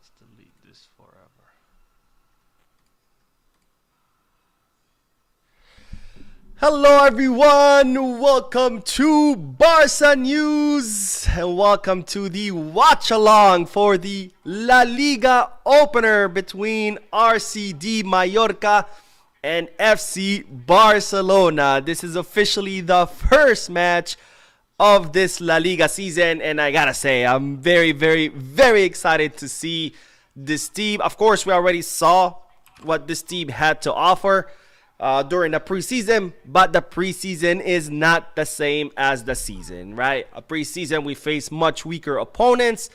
Let's delete this forever. Hello everyone, welcome to Barca News and welcome to the watch along for the La Liga opener between RCD Mallorca and FC Barcelona. This is officially the first match of this La Liga season, and I gotta say, I'm very excited to see this team. Of course, we already saw what this team had to offer during the preseason, but the preseason is not the same as the season, right? A preseason, we face much weaker opponents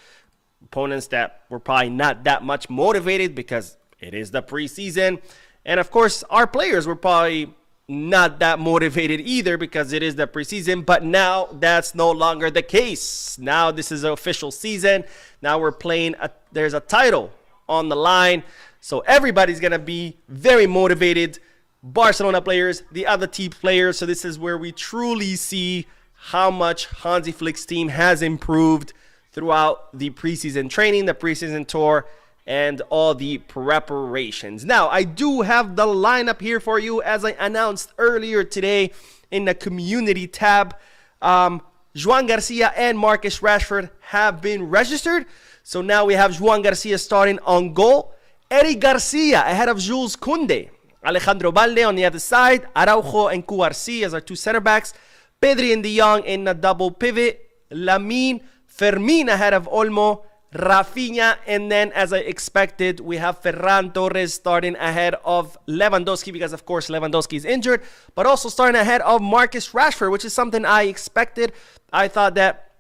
that were probably not that much motivated because it is the preseason. And of course, our players were probably not that motivated either because it is the preseason, but now that's no longer the case. Now this is an official season. Now we're playing, there's a title on the line, so everybody's gonna be very motivated. Barcelona players, the other team players. So this is where we truly see how much Hansi Flick's team has improved throughout the preseason training, the preseason tour, and all the preparations. Now, I do have the lineup here for you as I announced earlier today in the community tab. Joan Garcia and Marcus Rashford have been registered. So now we have Joan Garcia starting on goal. Eric Garcia ahead of Jules Koundé. Alejandro Balde on the other side. Araujo and QRC as our two center backs. Pedri and De Jong in the double pivot. Lamine, Fermin ahead of Olmo. Rafinha, and then as I expected, we have Ferran Torres starting ahead of Lewandowski because, of course, Lewandowski is injured, but also starting ahead of Marcus Rashford, which is something I expected. I thought that,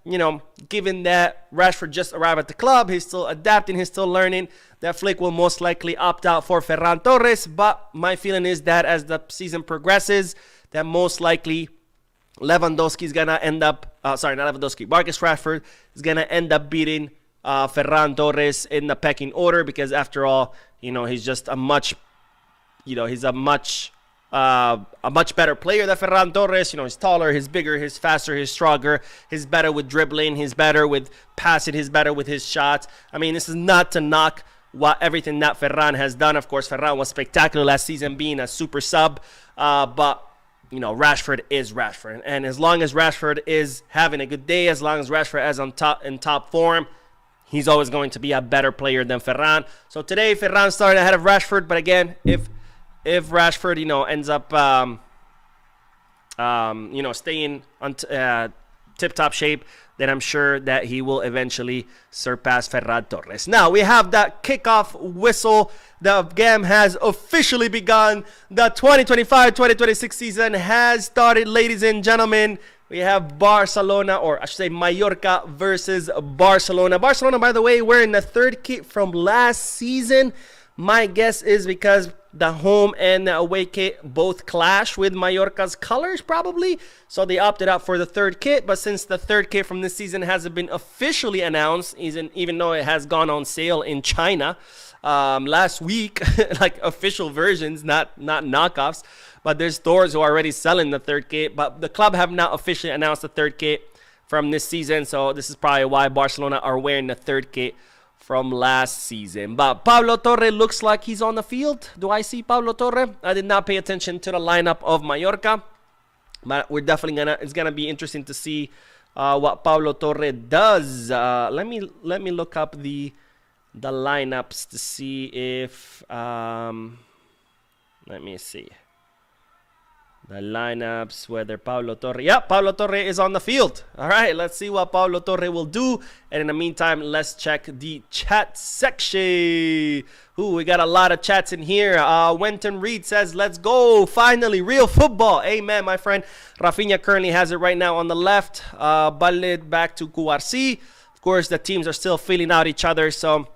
given that Rashford just arrived at the club, he's still adapting, he's still learning, that Flick will most likely opt out for Ferran Torres, but my feeling is that as the season progresses, that most likely Lewandowski is going to end up, Marcus Rashford is going to end up beating Ferran Torres in the pecking order because after all, he's just a much better player than Ferran Torres. He's taller, he's bigger, he's faster, he's stronger, he's better with dribbling, he's better with passing, he's better with his shots. I mean, this is not to knock everything that Ferran has done. Of course, Ferran was spectacular last season being a super sub, but Rashford is Rashford, and as long as Rashford is having a good day, as long as Rashford is in top form, he's always going to be a better player than Ferran. So today, Ferran started ahead of Rashford. But again, if Rashford, ends up, staying on tip-top shape, then I'm sure that he will eventually surpass Ferran Torres. Now, we have that kickoff whistle. The game has officially begun. The 2025-2026 season has started, ladies and gentlemen. We have Barcelona, or I should say Mallorca versus Barcelona. Barcelona, by the way, wearing the third kit from last season. My guess is because the home and the away kit both clash with Mallorca's colors, probably. So they opted out for the third kit. But since the third kit from this season hasn't been officially announced, even though it has gone on sale in China last week, like official versions, not knockoffs. But there's stores who are already selling the third kit. But the club have not officially announced the third kit from this season. So this is probably why Barcelona are wearing the third kit from last season. But Pablo Torre looks like he's on the field. Do I see Pablo Torre? I did not pay attention to the lineup of Mallorca. But we're definitely it's gonna be interesting to see what Pablo Torre does. Let me look up the lineups to see if let me see. The lineups, whether Pablo Torre... Yeah, Pablo Torre is on the field. All right, let's see what Pablo Torre will do. And in the meantime, let's check the chat section. Ooh, we got a lot of chats in here. Wenton Reed says, let's go. Finally, real football. Amen, my friend. Rafinha currently has it right now on the left. Ballet back to QRC. Of course, the teams are still feeling out each other. So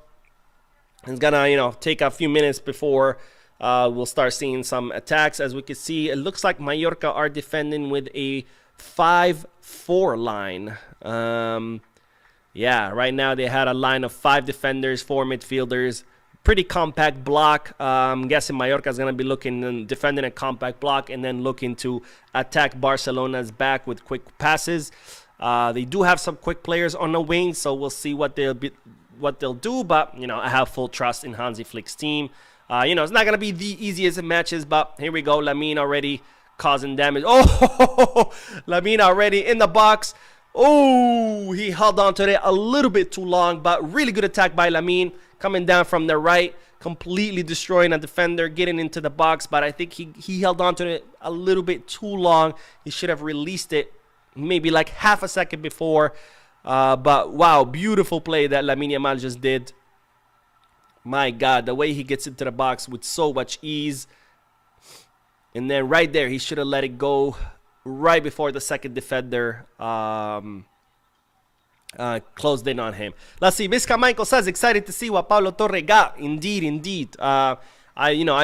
it's going to, take a few minutes before... we'll start seeing some attacks. As we can see, it looks like Mallorca are defending with a 5-4 line. Right now they had a line of 5 defenders, 4 midfielders. Pretty compact block. I'm guessing Mallorca is going to be looking and defending a compact block and then looking to attack Barcelona's back with quick passes. They do have some quick players on the wing, so we'll see what they'll be they'll do, but I have full trust in Hansi Flick's team. It's not gonna be the easiest of matches, but here we go. Lamine already causing damage. Oh, Lamine already in the box. Oh, he held on to it a little bit too long, but really good attack by Lamine, coming down from the right, completely destroying a defender, getting into the box. But I think he held on to it a little bit too long. He should have released it maybe like half a second before. But wow, beautiful play that Lamine Yamal just did. My God, the way he gets into the box with so much ease. And then right there, he should have let it go right before the second defender closed in on him. Let's see. Visca Michael says, excited to see what Pablo Torre got. Indeed. I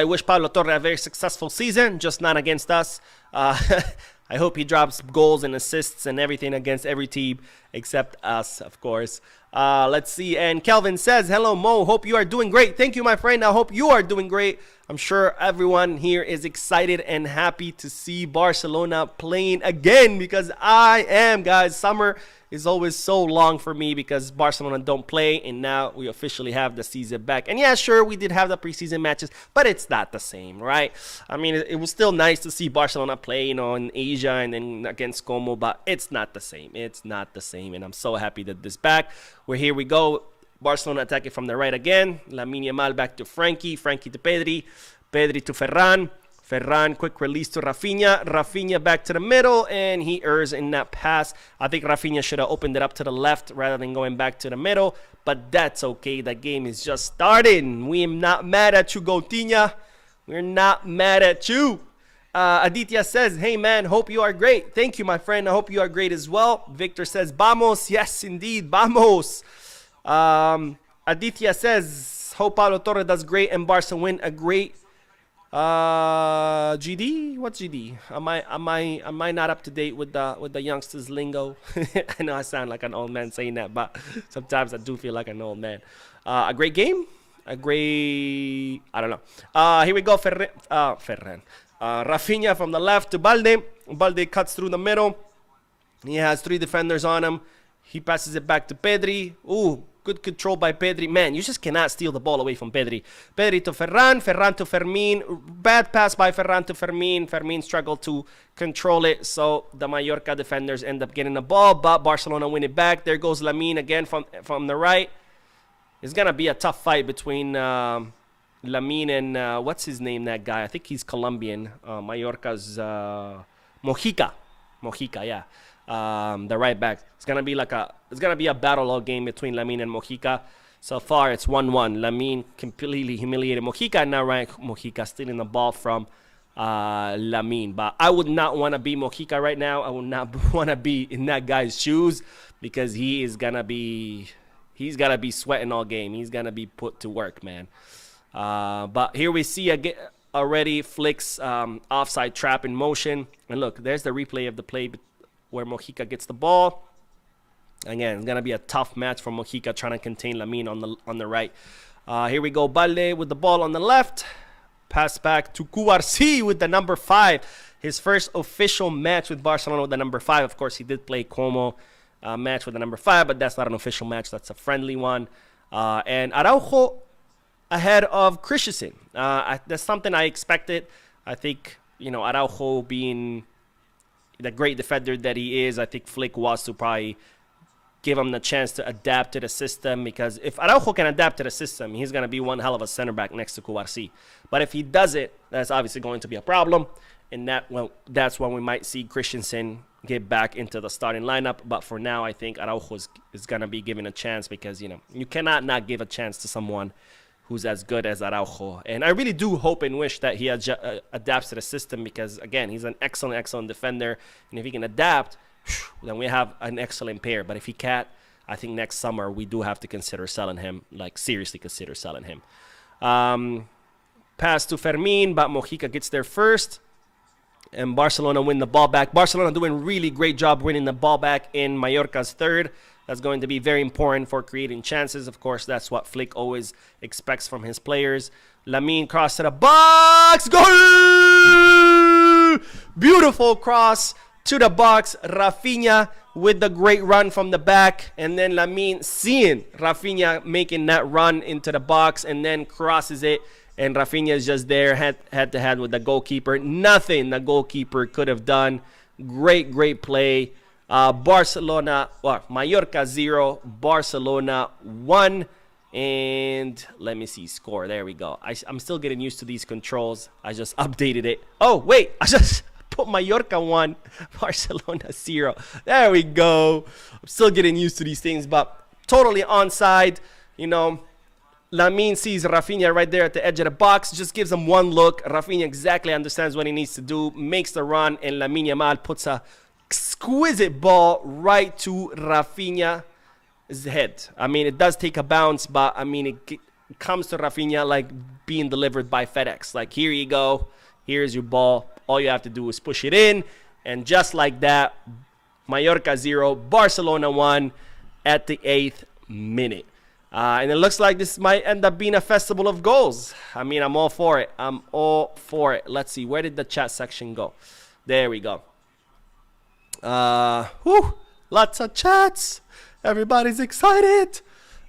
wish Pablo Torre a very successful season, just not against us. I hope he drops goals and assists and everything against every team except us, of course. Let's see. And Kelvin says, hello, Mo. Hope you are doing great. Thank you, my friend. I hope you are doing great. I'm sure everyone here is excited and happy to see Barcelona playing again, because I am, guys. Summer is always so long for me because Barcelona don't play, and now we officially have the season back. And yeah, sure, we did have the preseason matches, but it's not the same, right? I mean, it was still nice to see Barcelona play, in Asia and then against Como, but it's not the same. It's not the same, and I'm so happy that this back. Here we go. Barcelona attacking from the right again. Lamine Yamal back to Frankie. Frankie to Pedri. Pedri to Ferran. Ferran, quick release to Rafinha. Rafinha back to the middle, and he errs in that pass. I think Rafinha should have opened it up to the left rather than going back to the middle, but that's okay. The game is just starting. We am not mad at you, Coutinho. We're not mad at you. Aditya says, hey, man, hope you are great. Thank you, my friend. I hope you are great as well. Victor says, vamos. Yes, indeed, vamos. Aditya says, hope Pablo Torre does great and Barca win a great GD. What's GD? Am I not up to date with the youngsters lingo? I know I sound like an old man saying that, but sometimes I do feel like an old man. A great game, I don't know. Here we go. Ferran. Rafinha from the left to Balde. Balde cuts through the middle. He has 3 defenders on him. He passes it back to Pedri. Ooh, good control by Pedri. Man, you just cannot steal the ball away from Pedri. Pedri to Ferran. Ferran to Fermin. Bad pass by Ferran to Fermin. Fermin struggled to control it. So the Mallorca defenders end up getting the ball, but Barcelona win it back. There goes Lamine again from the right. It's going to be a tough fight between Lamine and what's his name, that guy? I think he's Colombian. Mallorca's Mojica, yeah. The right back. It's gonna be a battle all game between Lamine and Mojica. So far it's 1-1. Lamine completely humiliated Mojica, and now Mojica stealing the ball from Lamine. But I would not want to be Mojica right now. I would not want to be in that guy's shoes, because he's gotta be sweating all game. He's gonna be put to work, man. But here we see already Flick's offside trap in motion. And look, there's the replay of the play where Mojica gets the ball. Again, it's going to be a tough match for Mojica trying to contain Lamine on the right. Here we go. Balde with the ball on the left. Pass back to Cubarsí with the number 5. His first official match with Barcelona with the number 5. Of course, he did play Como match with the number 5, but that's not an official match. That's a friendly one. And Araujo ahead of Christensen. That's something I expected. I think, Araujo being the great defender that he is, I think Flick wants to probably give him the chance to adapt to the system, because if Araujo can adapt to the system, he's going to be one hell of a center back next to Cubarsí. But if he does it, that's obviously going to be a problem, and that's when we might see Christensen get back into the starting lineup. But for now, I think Araujo is going to be given a chance, because, you cannot not give a chance to someone who's as good as Araujo. And I really do hope and wish that he adapts to the system, because, again, he's an excellent defender. And if he can adapt, then we have an excellent pair. But if he can't, I think next summer we do have to consider selling him, seriously consider selling him. Pass to Fermin, but Mojica gets there first. And Barcelona win the ball back. Barcelona doing really great job winning the ball back in Mallorca's third. That's going to be very important for creating chances. Of course, that's what Flick always expects from his players. Lamine cross to the box. Goal! Beautiful cross to the box. Rafinha with the great run from the back, and then Lamine seeing Rafinha making that run into the box and then crosses it, and Rafinha is just there head to head with the goalkeeper. Nothing the goalkeeper could have done. Great play. Barcelona, Mallorca 0, Barcelona 1. And let me see, score. There we go. I'm still getting used to these controls. I just updated it. Oh, wait. I just put Mallorca 1, Barcelona 0. There we go. I'm still getting used to these things, but totally onside. You know, Lamine sees Rafinha right there at the edge of the box. Just gives him one look. Rafinha exactly understands what he needs to do. Makes the run, and Lamine Yamal puts a exquisite ball right to Rafinha's head. I mean, it does take a bounce, but I mean, it comes to Rafinha like being delivered by FedEx. Like, here you go. Here's your ball. All you have to do is push it in. And just like that, Mallorca 0, Barcelona 1 at the 8th minute. And it looks like this might end up being a festival of goals. I mean, I'm all for it. I'm all for it. Let's see. Where did the chat section go? There we go. Lots of chats. Everybody's excited.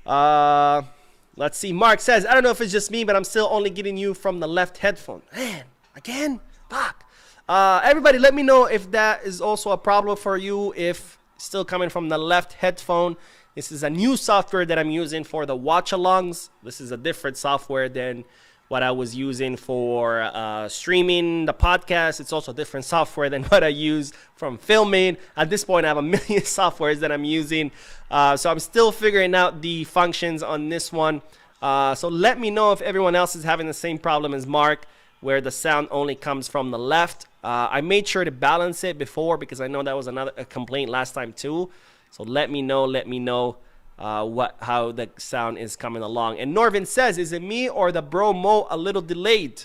Let's see. Mark says, I don't know if it's just me, but I'm still only getting you from the left headphone. Man, again? Fuck. Everybody, let me know if that is also a problem for you, if still coming from the left headphone. This is a new software that I'm using for the watch-alongs. This is a different software than what I was using for streaming the podcast. It's also different software than what I use from filming. At this point, I have a million softwares that I'm using. So I'm still figuring out the functions on this one. So let me know if everyone else is having the same problem as Mark, where the sound only comes from the left. I made sure to balance it before because I know that was a complaint last time too. So let me know how the sound is coming along. And Norvin says, is it me or the bro Mo a little delayed?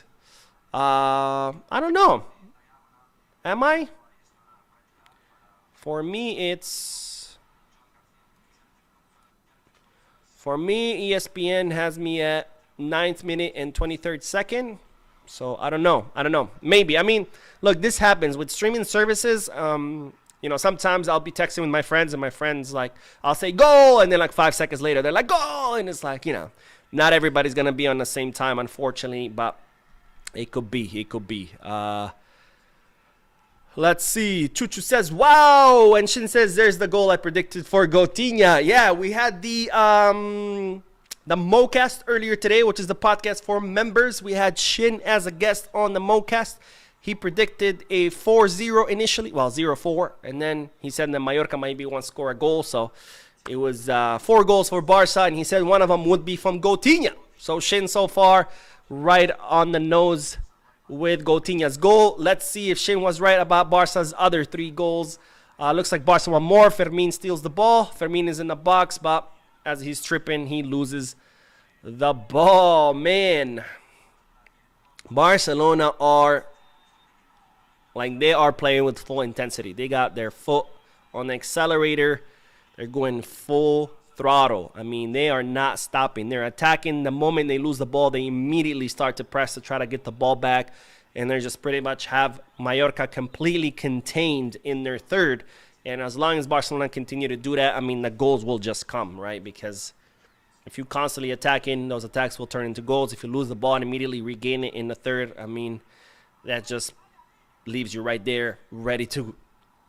I don't know. Am I? For me, ESPN has me at 9th minute and 23rd second. So I don't know. Maybe. I mean, look, this happens with streaming services. You know, sometimes I'll be texting with my friends, and my friends, like, I'll say goal, and then like 5 seconds later, they're like goal, and it's like, you know, not everybody's gonna be on the same time, unfortunately, but it could be. Let's see. Chuchu says, wow, and Shin says, there's the goal I predicted for Gotinha. Yeah, we had the Mocast earlier today, which is the podcast for members. We had Shin as a guest on the Mocast. He predicted a 4-0 initially, well, 0-4, and then he said that Mallorca maybe won't score a goal, so it was 4 goals for Barca, and he said one of them would be from Gotinha. So Shin so far right on the nose with Gotinha's goal. Let's see if Shin was right about Barca's other 3 goals. Looks like Barca won more. Fermin steals the ball. Fermin is in the box, but as he's tripping, he loses the ball. Man, Barcelona are... like, they are playing with full intensity. They got their foot on the accelerator. They're going full throttle. I mean, they are not stopping. They're attacking. The moment they lose the ball, they immediately start to press to try to get the ball back. And they just pretty much have Mallorca completely contained in their third. And as long as Barcelona continue to do that, I mean, the goals will just come, right? Because if you constantly attacking, those attacks will turn into goals. If you lose the ball and immediately regain it in the third, I mean, that just leaves you right there ready to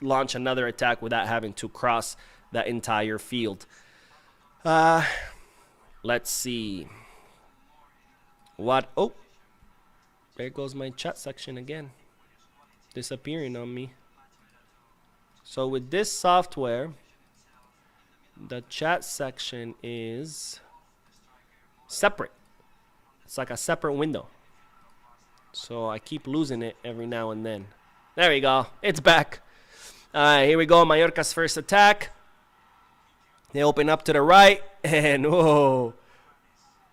launch another attack without having to cross the entire field. Let's see. Oh, there goes my chat section again, disappearing on me. So with this software, the chat section is separate. It's like a separate window. So I keep losing it every now and then. There we go. It's back. All right, here we go. Mallorca's first attack. They open up to the right. And, whoa.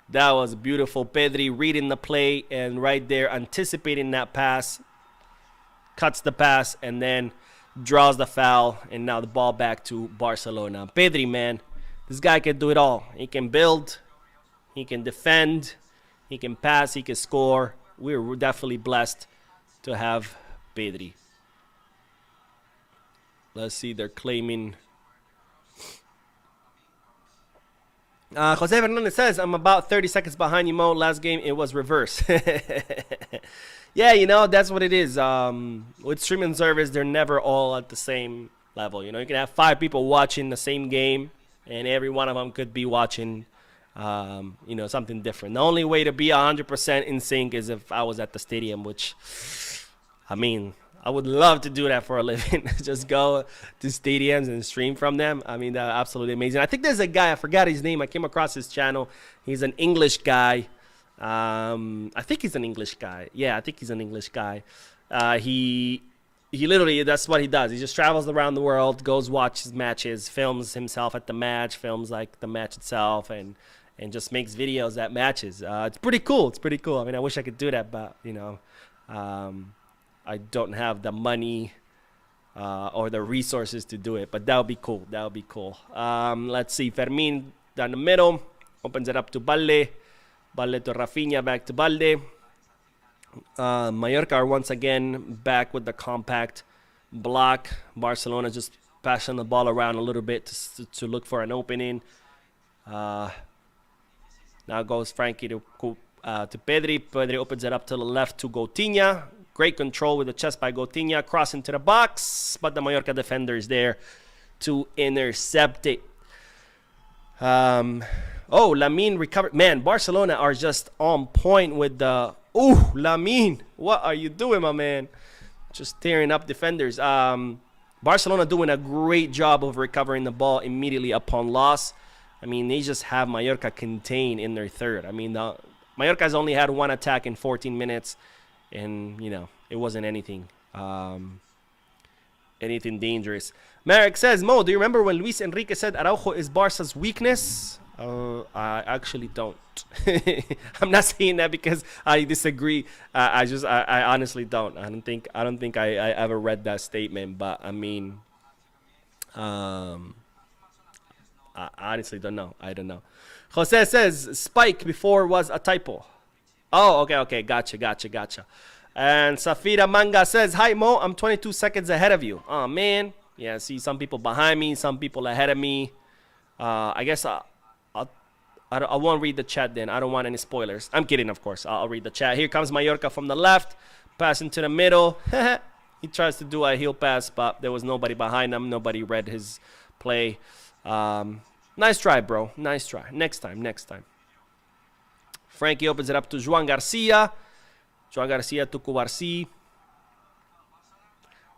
That was beautiful. Pedri reading the play and right there anticipating that pass. Cuts the pass and then draws the foul. And now the ball back to Barcelona. Pedri, man. This guy can do it all. He can build. He can defend. He can pass. He can score. We're definitely blessed to have Pedri. Let's see, they're claiming Jose Fernandez says, I'm about 30 seconds behind you, Mo. Last game, it was reverse. Yeah, that's what it is. With streaming service, they're never all at the same level. You can have 5 people watching the same game, and every one of them could be watching, something different. The only way to be 100% in sync is if I was at the stadium, which, I would love to do that for a living. Just go to stadiums and stream from them. That's absolutely amazing. I think there's a guy, I forgot his name. I came across his channel. He's an English guy. I think he's an English guy. Yeah, I think he's an English guy. He literally, that's what he does. He just travels around the world, goes watches matches, films himself at the match, films like the match itself, and just makes videos at matches. It's pretty cool. I wish I could do that, but I don't have the money or the resources to do it, but that would be cool. Let's see. Fermin down the middle opens it up to Balde. Balde to Rafinha, back to Balde. Mallorca are once again back with the compact block. Barcelona just passing the ball around a little bit to look for an opening. Now goes Frankie to Pedri. Pedri opens it up to the left to Coutinho. Great control with the chest by Coutinho. Cross into the box, but the Mallorca defender is there to intercept it. Lamine recovered. Man, Barcelona are just on point with the... Ooh, Lamine, what are you doing, my man? Just tearing up defenders. Barcelona doing a great job of recovering the ball immediately upon loss. They just have Mallorca contained in their third. Mallorca's only had one attack in 14 minutes, and, it wasn't anything dangerous. Marek says, Mo, do you remember when Luis Enrique said Araujo is Barca's weakness? I actually don't. I'm not saying that because I disagree. I honestly don't. I don't think I ever read that statement, but I honestly don't know. I don't know. Jose says Spike before was a typo. Oh, okay. Gotcha. And Safira Manga says, hi, Mo. I'm 22 seconds ahead of you. Oh, man. Yeah, see some people behind me, some people ahead of me. I guess I won't read the chat then. I don't want any spoilers. I'm kidding, of course. I'll read the chat. Here comes Mallorca from the left. Pass into the middle. He tries to do a heel pass, but there was nobody behind him. Nobody read his play. Nice try, bro. Nice try. Next time. Frankie opens it up to Joan Garcia. Joan Garcia to Cubarsí.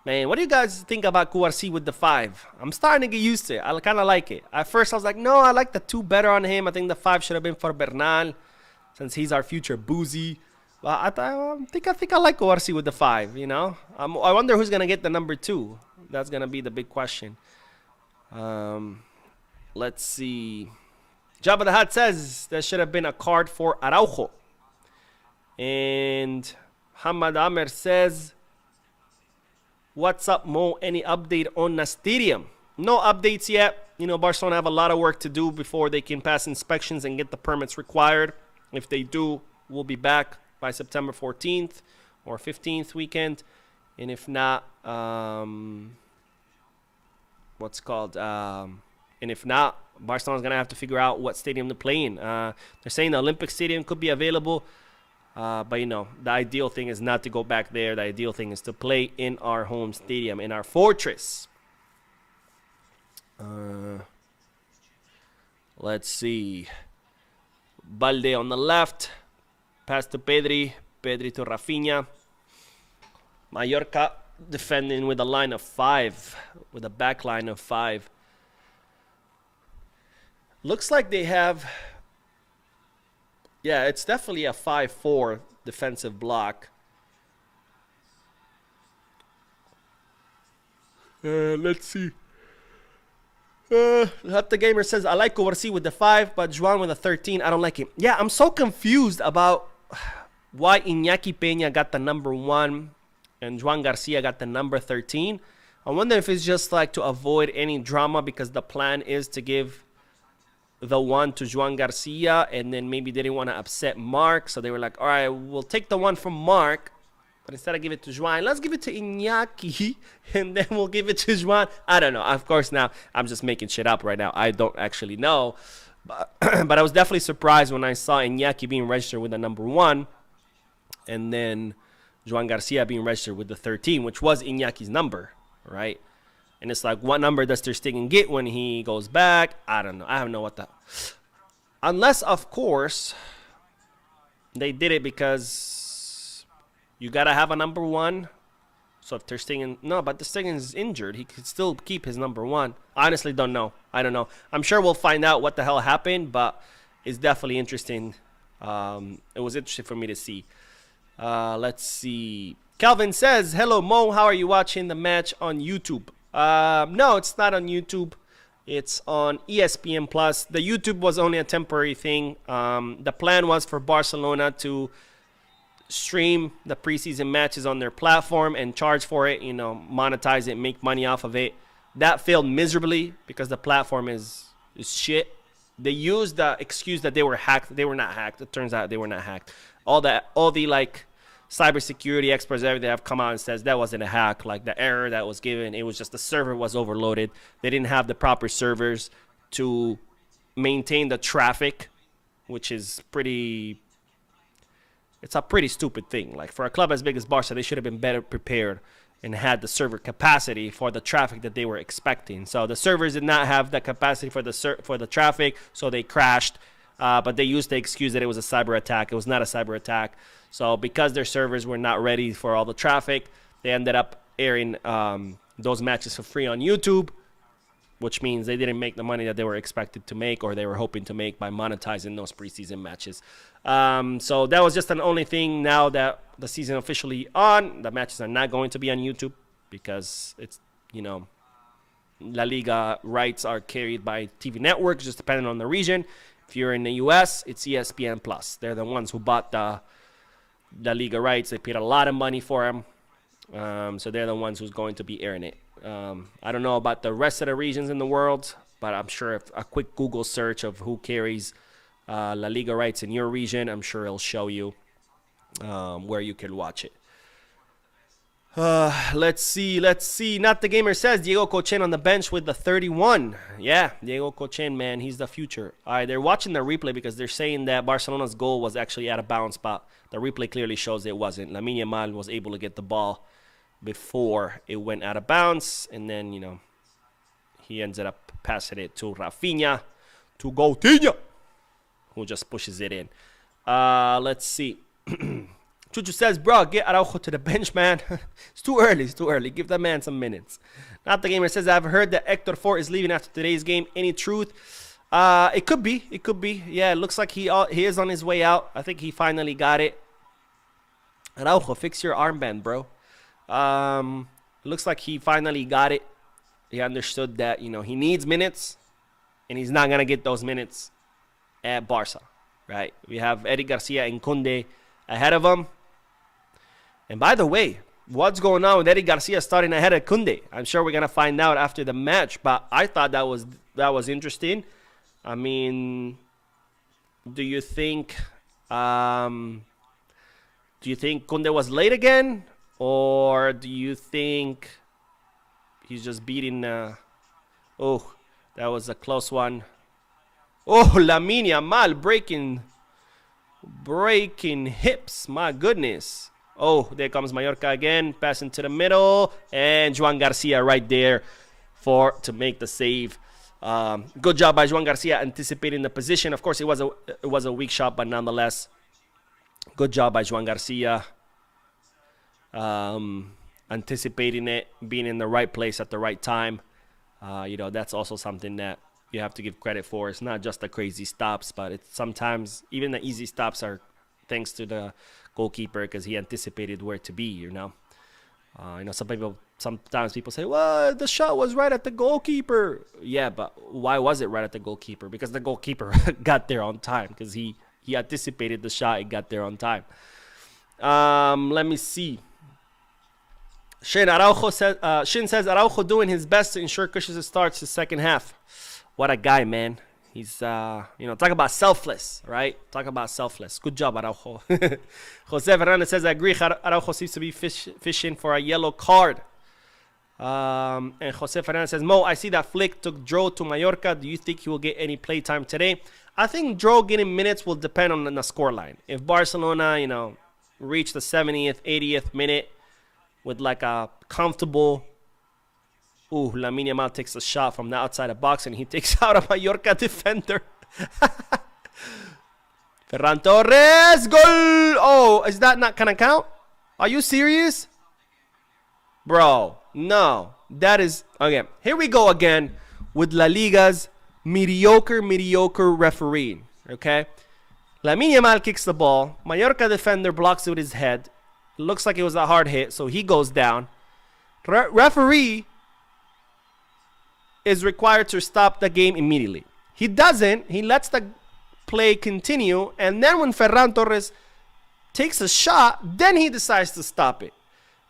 Man, what do you guys think about Cubarsí with the 5? I'm starting to get used to it. I kind of like it. At first, I was like, no, I like the 2 better on him. I think the 5 should have been for Bernal, since he's our future boozy. But I think I like Cubarsí with the 5, I wonder who's going to get the number 2. That's going to be the big question. Let's see. Jabba the Hutt says there should have been a card for Araujo. And Hamad Amer says, what's up, Mo? Any update on the stadium? No updates yet. Barcelona have a lot of work to do before they can pass inspections and get the permits required. If they do, we'll be back by September 14th or 15th weekend. And if not, and if not, Barcelona's going to have to figure out what stadium to play in. They're saying the Olympic Stadium could be available. But the ideal thing is not to go back there. The ideal thing is to play in our home stadium, in our fortress. Let's see. Balde on the left. Pass to Pedri. Pedri to Rafinha. Mallorca defending with a line of 5. With a back line of 5. Looks like they have... Yeah, it's definitely a 5-4 defensive block. Let's see. The Gamer says, I like Cubarsí with the 5, but Juan with a 13, I don't like it. Yeah, I'm so confused about why Iñaki Peña got the number 1 and Juan Garcia got the number 13. I wonder if it's just like to avoid any drama because the plan is to give the 1 to Juan Garcia, and then maybe they didn't want to upset Mark, so they were like, all right, we'll take the 1 from Mark, but instead of give it to Juan, let's give it to Iñaki, and then we'll give it to Juan. I don't know. Of course, now I'm just making shit up right now. I don't actually know, But I was definitely surprised when I saw Iñaki being registered with the number 1, and then Joan Garcia being registered with the 13, which was Iñaki's number, right? And it's like, what number does Ter Stegen get when he goes back? I don't know. I don't know what the... Unless, of course, they did it because you got to have a number 1. So if Ter Stegen... No, but Ter Stegen is injured. He could still keep his number 1. I honestly don't know. I don't know. I'm sure we'll find out what the hell happened, but it's definitely interesting. It was interesting for me to see. Let's see. Calvin says, hello, Mo. How are you watching the match on YouTube? No, it's not on YouTube. It's on ESPN Plus. The YouTube was only a temporary thing. The plan was for Barcelona to stream the preseason matches on their platform and charge for it, monetize it, make money off of it. That failed miserably because the platform is shit. They used the excuse that they were hacked. They were not hacked. It turns out they were not hacked. All the like cybersecurity experts, everything have come out and says that wasn't a hack. Like the error that was given, it was just the server was overloaded. They didn't have the proper servers to maintain the traffic, which is it's a pretty stupid thing. Like for a club as big as Barca, they should have been better prepared and had the server capacity for the traffic that they were expecting. So the servers did not have the capacity for the traffic, so they crashed. But they used the excuse that it was a cyber attack. It was not a cyber attack. So because their servers were not ready for all the traffic, they ended up airing those matches for free on YouTube, which means they didn't make the money that they were expected to make or they were hoping to make by monetizing those preseason matches. So that was just an only thing. Now that the season officially on, the matches are not going to be on YouTube because it's, La Liga rights are carried by TV networks, just depending on the region. If you're in the U.S., it's ESPN Plus. They're the ones who bought the Liga rights. They paid a lot of money for them. So they're the ones who's going to be airing it. I don't know about the rest of the regions in the world, but I'm sure if a quick Google search of who carries La Liga rights in your region, I'm sure it'll show you where you can watch it. Let's see. Not the Gamer says Diego Cochen on the bench with the 31. Yeah, Diego Cochen, man, he's the future. All right, they're watching the replay because they're saying that Barcelona's goal was actually out of bounds, but the replay clearly shows it wasn't. Lamine Yamal was able to get the ball before it went out of bounds, and then, he ends up passing it to Rafinha, to Coutinho, who just pushes it in. Let's see. Chuchu says, bro, get Araujo to the bench, man. It's too early. Give that man some minutes. Not the Gamer says, I've heard that Hector Fort is leaving after today's game. Any truth? It could be. Yeah, it looks like he is on his way out. I think he finally got it. Araujo, fix your armband, bro. It looks like he finally got it. He understood that, he needs minutes, and he's not going to get those minutes at Barca, right? We have Eric Garcia and Koundé ahead of him. And by the way, what's going on with Eric Garcia starting ahead of Koundé? I'm sure we're going to find out after the match, but I thought that was interesting. I mean, do you think Koundé was late again? Or do you think he's just beating... Oh, that was a close one. Oh, Lamine Yamal breaking hips. My goodness. Oh, there comes Mallorca again. Passing to the middle. And Joan Garcia right there to make the save. Good job by Joan Garcia anticipating the position. Of course, it was a weak shot, but nonetheless, good job by Joan Garcia. Anticipating it, being in the right place at the right time. That's also something that you have to give credit for. It's not just the crazy stops, but it's sometimes even the easy stops are thanks to the goalkeeper because he anticipated where to be. Sometimes people say, well, the shot was right at the goalkeeper. Yeah, but why was it right at the goalkeeper? Because the goalkeeper got there on time because he anticipated the shot and got there on time. Let me see. Shin says Araujo doing his best to ensure Cushions starts the second half. What a guy, man. He's, talk about selfless, right? Talk about selfless. Good job, Araujo. Jose Fernandez says, I agree. Araujo seems to be fishing for a yellow card. And Jose Fernandez says, Mo, I see that Flick took Dro to Mallorca. Do you think he will get any play time today? I think Dro getting minutes will depend on the scoreline. If Barcelona, reach the 70th, 80th minute with like a comfortable... Ooh, Lamine Yamal takes a shot from the outside of box and he takes out a Mallorca defender. Ferran Torres, goal! Oh, is that not gonna count? Are you serious? Bro, no. That is, again, here we go again with La Liga's mediocre refereeing, okay? Lamine Yamal kicks the ball. Mallorca defender blocks it with his head. It looks like it was a hard hit, so he goes down. Referee is required to stop the game immediately. He doesn't. He lets the play continue, and then when Ferran Torres takes a shot, then he decides to stop it.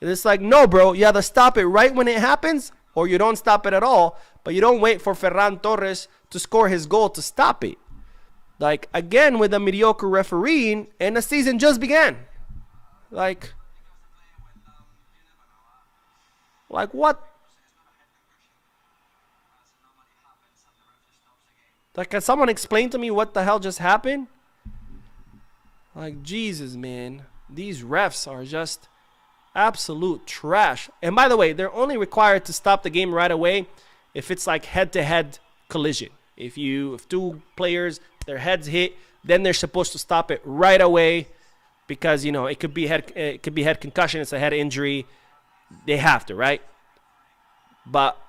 And it's like, no, bro, you either stop it right when it happens, or you don't stop it at all, but you don't wait for Ferran Torres to score his goal to stop it. Like, again, with a mediocre refereeing, and the season just began. Like what? Like, can someone explain to me what the hell just happened? Like, Jesus, man. These refs are just absolute trash. And by the way, they're only required to stop the game right away if it's like head-to-head collision. If two players, their heads hit, then they're supposed to stop it right away because, it could be head concussion, it's a head injury. They have to, right? But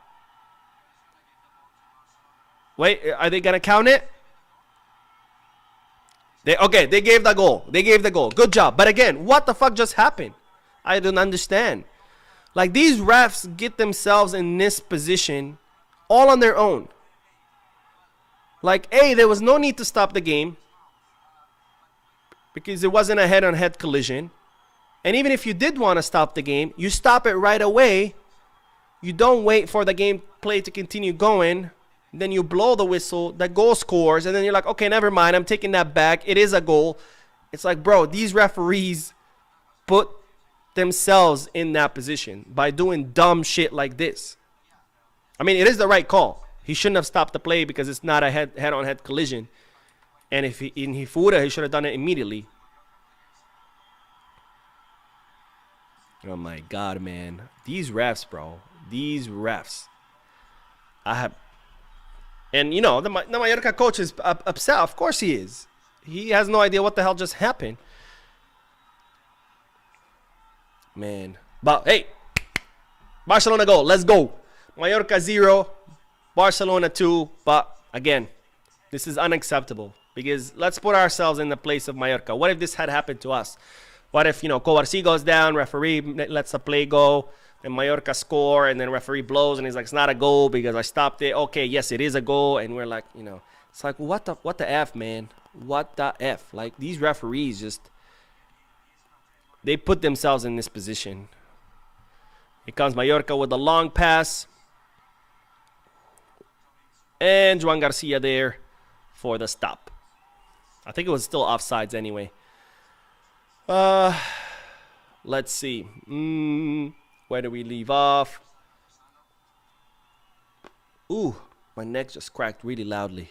wait, are they gonna count it? They gave the goal. Good job. But again, what the fuck just happened? I don't understand. Like, these refs get themselves in this position all on their own. Like, A, there was no need to stop the game because it wasn't a head-on-head collision. And even if you did want to stop the game, you stop it right away. You don't wait for the gameplay to continue going. Then you blow the whistle, the goal scores, and then you're like, okay, never mind, I'm taking that back. It is a goal. It's like, bro, these referees put themselves in that position by doing dumb shit like this. I mean, it is the right call. He shouldn't have stopped the play because it's not a head-on-head collision. And if he would have, he should have done it immediately. Oh my God, man. These refs, bro. These refs. And, the Mallorca coach is upset. Of course he is. He has no idea what the hell just happened. Man. But, hey. Barcelona goal. Let's go. Mallorca 0. Barcelona 2. But, again, this is unacceptable. Because let's put ourselves in the place of Mallorca. What if this had happened to us? What if, Covarci goes down, referee lets the play go, and Mallorca score, and then referee blows, and he's like, it's not a goal because I stopped it. Okay, yes, it is a goal. And we're like, it's like, what the F, man? What the F? Like, these referees just, they put themselves in this position. Here comes Mallorca with a long pass. And Joan Garcia there for the stop. I think it was still offsides anyway. Let's see. Where do we leave off? Ooh, my neck just cracked really loudly.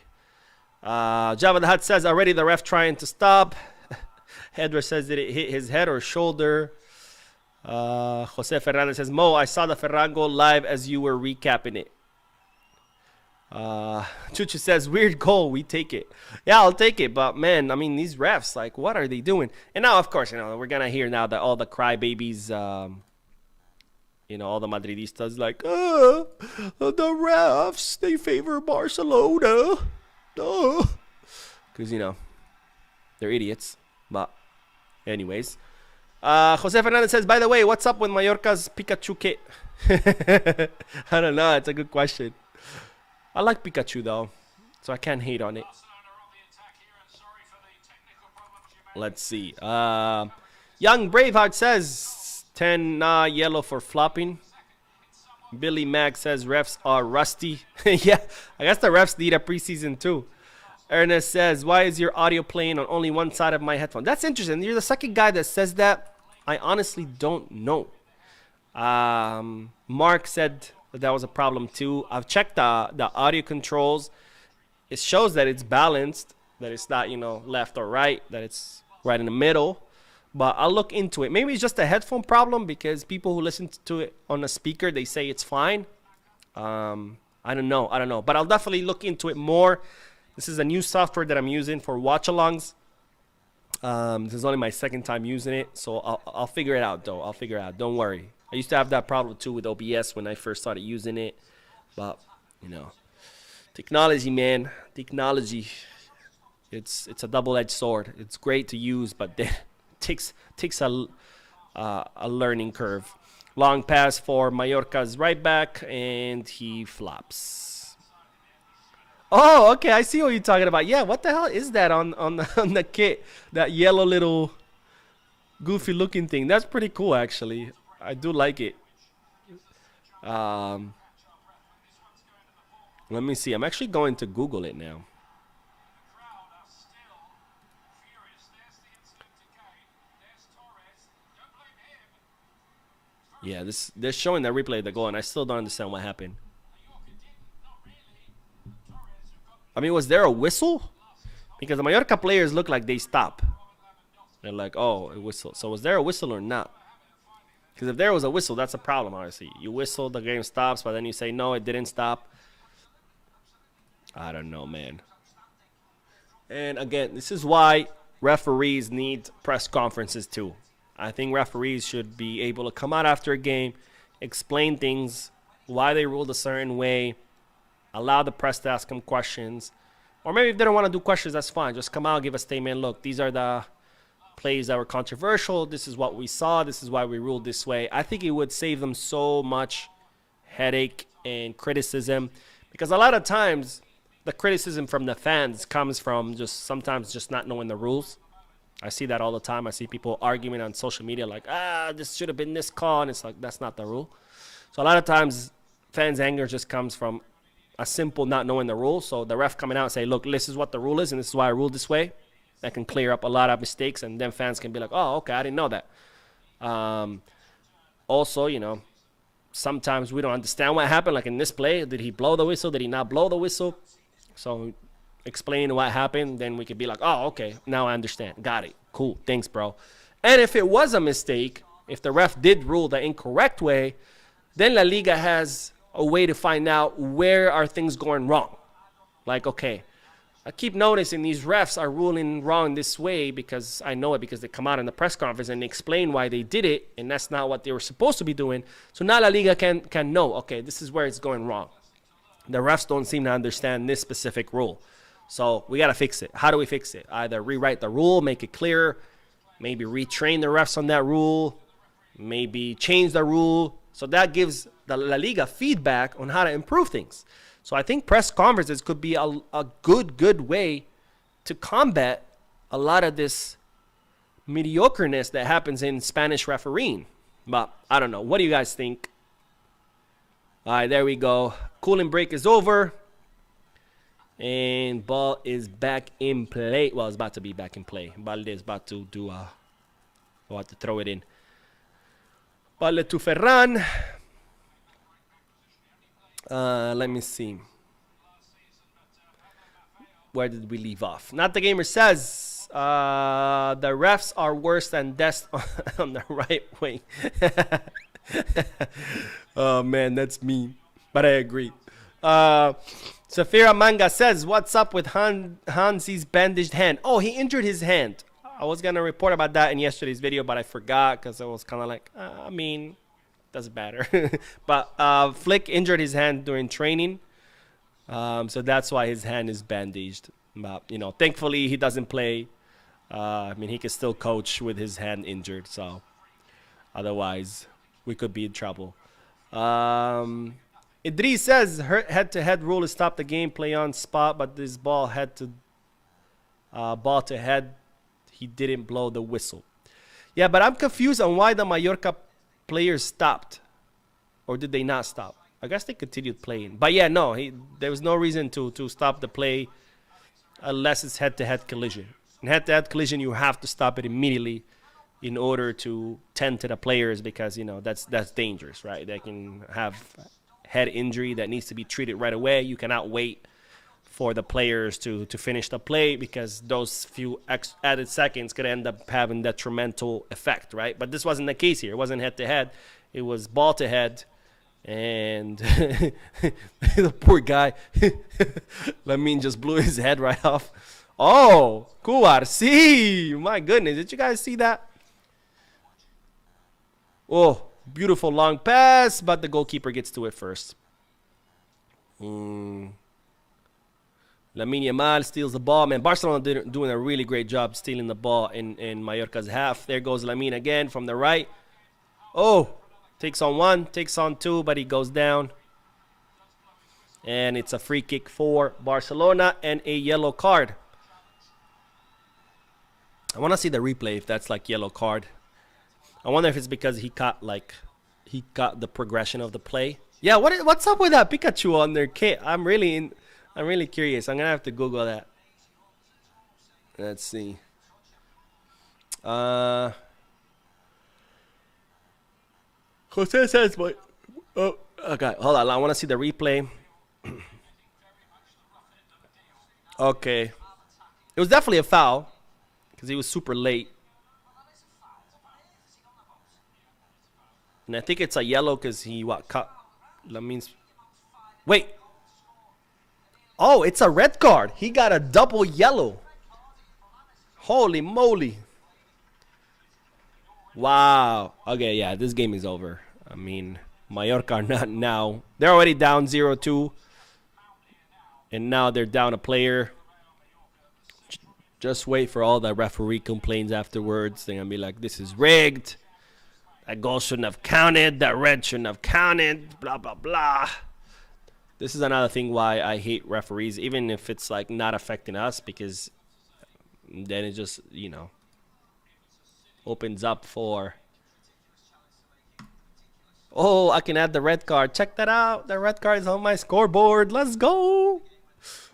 Java the Hut says already the ref trying to stop. Hedra says that it hit his head or shoulder. Jose Fernandez says, Mo, I saw the Ferran goal live as you were recapping it. Chuchu says, weird goal, we take it. Yeah, I'll take it, but man, I mean, these refs, like, what are they doing? And now, of course, we're gonna hear now that all the crybabies, all the Madridistas, like, the refs, they favor Barcelona. Because, they're idiots. But, anyways. Jose Fernandez says, by the way, what's up with Mallorca's Pikachu kit? I don't know, it's a good question. I like Pikachu, though, so I can't hate on it. Let's see. Young Braveheart says 10 yellow for flopping. Billy Mag says refs are rusty. Yeah, I guess the refs need a preseason too. Ernest says, why is your audio playing on only one side of my headphone? That's interesting. You're the second guy that says that. I honestly don't know. Mark said that was a problem too. I've checked the audio controls. It shows that it's balanced, that it's not, left or right, that it's right in the middle. But I'll look into it. Maybe it's just a headphone problem, because people who listen to it on a speaker, they say it's fine. I don't know. But I'll definitely look into it more. This is a new software that I'm using for watch-alongs. This is only my second time using it, so I'll figure it out, though. I'll figure it out. Don't worry. I used to have that problem, too, with OBS when I first started using it. But, technology, man. Technology. It's a double-edged sword. It's great to use, but it takes a learning curve. Long pass for Mallorca's right back, and he flops. Oh, okay, I see what you're talking about. Yeah, what the hell is that on the kit? That yellow little goofy-looking thing. That's pretty cool, actually. I do like it. Let me see. I'm actually going to Google it now. Yeah, they're showing the replay of the goal, and I still don't understand what happened. I mean, was there a whistle? Because the Mallorca players look like they stop. They're like, oh, a whistle. So was there a whistle or not? Because if there was a whistle, that's a problem, honestly. You whistle, the game stops, but then you say, no, it didn't stop. I don't know, man. And again, this is why referees need press conferences too. I think referees should be able to come out after a game, explain things, why they ruled a certain way, allow the press to ask them questions. Or maybe if they don't want to do questions, that's fine. Just come out, give a statement. Look, these are the plays that were controversial. This is what we saw. This is why we ruled this way. I think it would save them so much headache and criticism. Because a lot of times, the criticism from the fans comes from sometimes just not knowing the rules. I see that all the time. I see people arguing on social media like, this should have been this call. And it's like, that's not the rule. So a lot of times, fans' anger just comes from a simple not knowing the rule. So the ref coming out and say, look, this is what the rule is, and this is why I ruled this way. That can clear up a lot of mistakes, and then fans can be like, oh, okay, I didn't know that. Also, sometimes we don't understand what happened. Like in this play, did he blow the whistle? Did he not blow the whistle? So explain what happened, then we could be like, oh, okay, now I understand. Got it. Cool. Thanks, bro. And if it was a mistake, if the ref did rule the incorrect way, then La Liga has a way to find out where are things going wrong. Like, okay, I keep noticing these refs are ruling wrong this way because I know it because they come out in the press conference and explain why they did it, and that's not what they were supposed to be doing. So now La Liga can know, okay, this is where it's going wrong. The refs don't seem to understand this specific rule. So we got to fix it. How do we fix it? Either rewrite the rule, make it clearer, maybe retrain the refs on that rule, maybe change the rule. So that gives the La Liga feedback on how to improve things. So I think press conferences could be a good way to combat a lot of this mediocreness that happens in Spanish refereeing. But I don't know. What do you guys think? All right, there we go. Cooling break is over. And ball is back in play. Well, it's about to be back in play. Balde is about to do about to throw it in. Balde to Ferran. Let me see. Where did we leave off? Not the Gamer says the refs are worse than Dest on the right wing. Oh man, that's mean, but I agree. Safira Manga says, what's up with Hansi's bandaged hand? Oh, he injured his hand. I was going to report about that in yesterday's video, but I forgot because I was kind of like, I mean, doesn't matter. But Flick injured his hand during training. So that's why his hand is bandaged. But, thankfully he doesn't play. I mean, he can still coach with his hand injured. So otherwise, we could be in trouble. Idris says head-to-head rule is stop the game, play on spot, but this ball ball to head, he didn't blow the whistle. Yeah, but I'm confused on why the Mallorca players stopped, or did they not stop? I guess they continued playing. But yeah, no, there was no reason to stop the play unless it's head-to-head collision. In head-to-head collision, you have to stop it immediately in order to tend to the players, because that's dangerous, right? They can have head injury that needs to be treated right away. You cannot wait for the players to finish the play, because those few added seconds could end up having detrimental effect, right? But this wasn't the case here. It wasn't head to head. It was ball to head. And the poor guy, Lamine just blew his head right off. Oh, Cuarci. My goodness. Did you guys see that? Oh, beautiful long pass, but the goalkeeper gets to it first. Lamine Yamal steals the ball. Man, Barcelona doing a really great job stealing the ball in Mallorca's half. There goes Lamine again from the right. Oh, takes on one, takes on two, but he goes down. And it's a free kick for Barcelona and a yellow card. I want to see the replay if that's like yellow card. I wonder if it's because he got the progression of the play. Yeah, what's up with that Pikachu on their kit? I'm really curious. I'm gonna have to Google that. Let's see. Jose says, "But oh, okay, hold on. I want to see the replay." Okay, it was definitely a foul because he was super late. And I think it's a yellow because he cut. That means. Wait. Oh, it's a red card. He got a double yellow. Holy moly. Wow. Okay, yeah, this game is over. I mean, Mallorca are not now. They're already down 0-2. And now they're down a player. Just wait for all the referee complaints afterwards. They're going to be like, this is rigged. That goal shouldn't have counted. That red shouldn't have counted. Blah, blah, blah. This is another thing why I hate referees, even if it's like not affecting us, because then it just, opens up for. Oh, I can add the red card. Check that out. The red card is on my scoreboard. Let's go.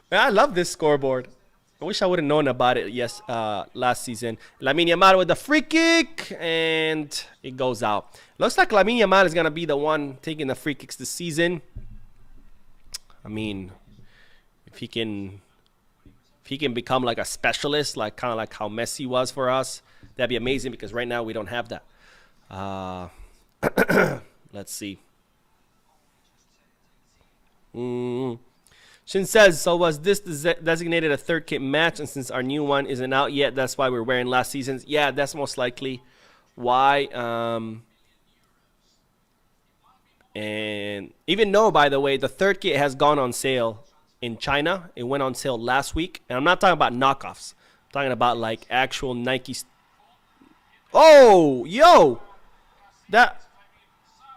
Man, I love this scoreboard. I wish I would have known about it last season. Lamine Yamal with the free kick, and it goes out. Looks like Lamine Yamal is going to be the one taking the free kicks this season. I mean, if he can become like a specialist, like kind of like how Messi was for us, that'd be amazing, because right now we don't have that. Let's see. Shin says, so was this designated a third kit match? And since our new one isn't out yet, that's why we're wearing last season's. Yeah, that's most likely why. And even though, by the way, the third kit has gone on sale in China. It went on sale last week. And I'm not talking about knockoffs. I'm talking about like actual Nike. Oh, yo. That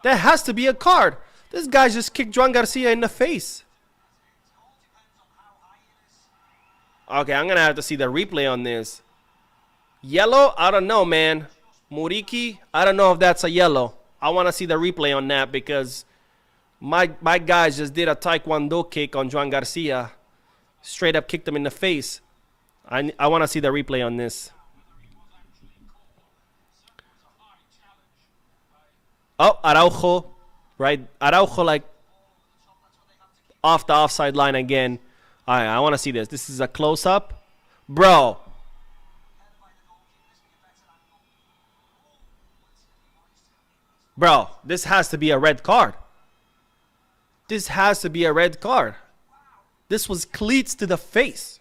has to be a card. This guy just kicked Joan Garcia in the face. Okay, I'm going to have to see the replay on this. Yellow? I don't know, man. Muriki? I don't know if that's a yellow. I want to see the replay on that, because my guys just did a taekwondo kick on Joan Garcia. Straight up kicked him in the face. I want to see the replay on this. Oh, Araujo. Right? Araujo like off the offside line again. All right, I want to see this. This is a close-up. Bro. Bro, this has to be a red card. This has to be a red card. This was cleats to the face.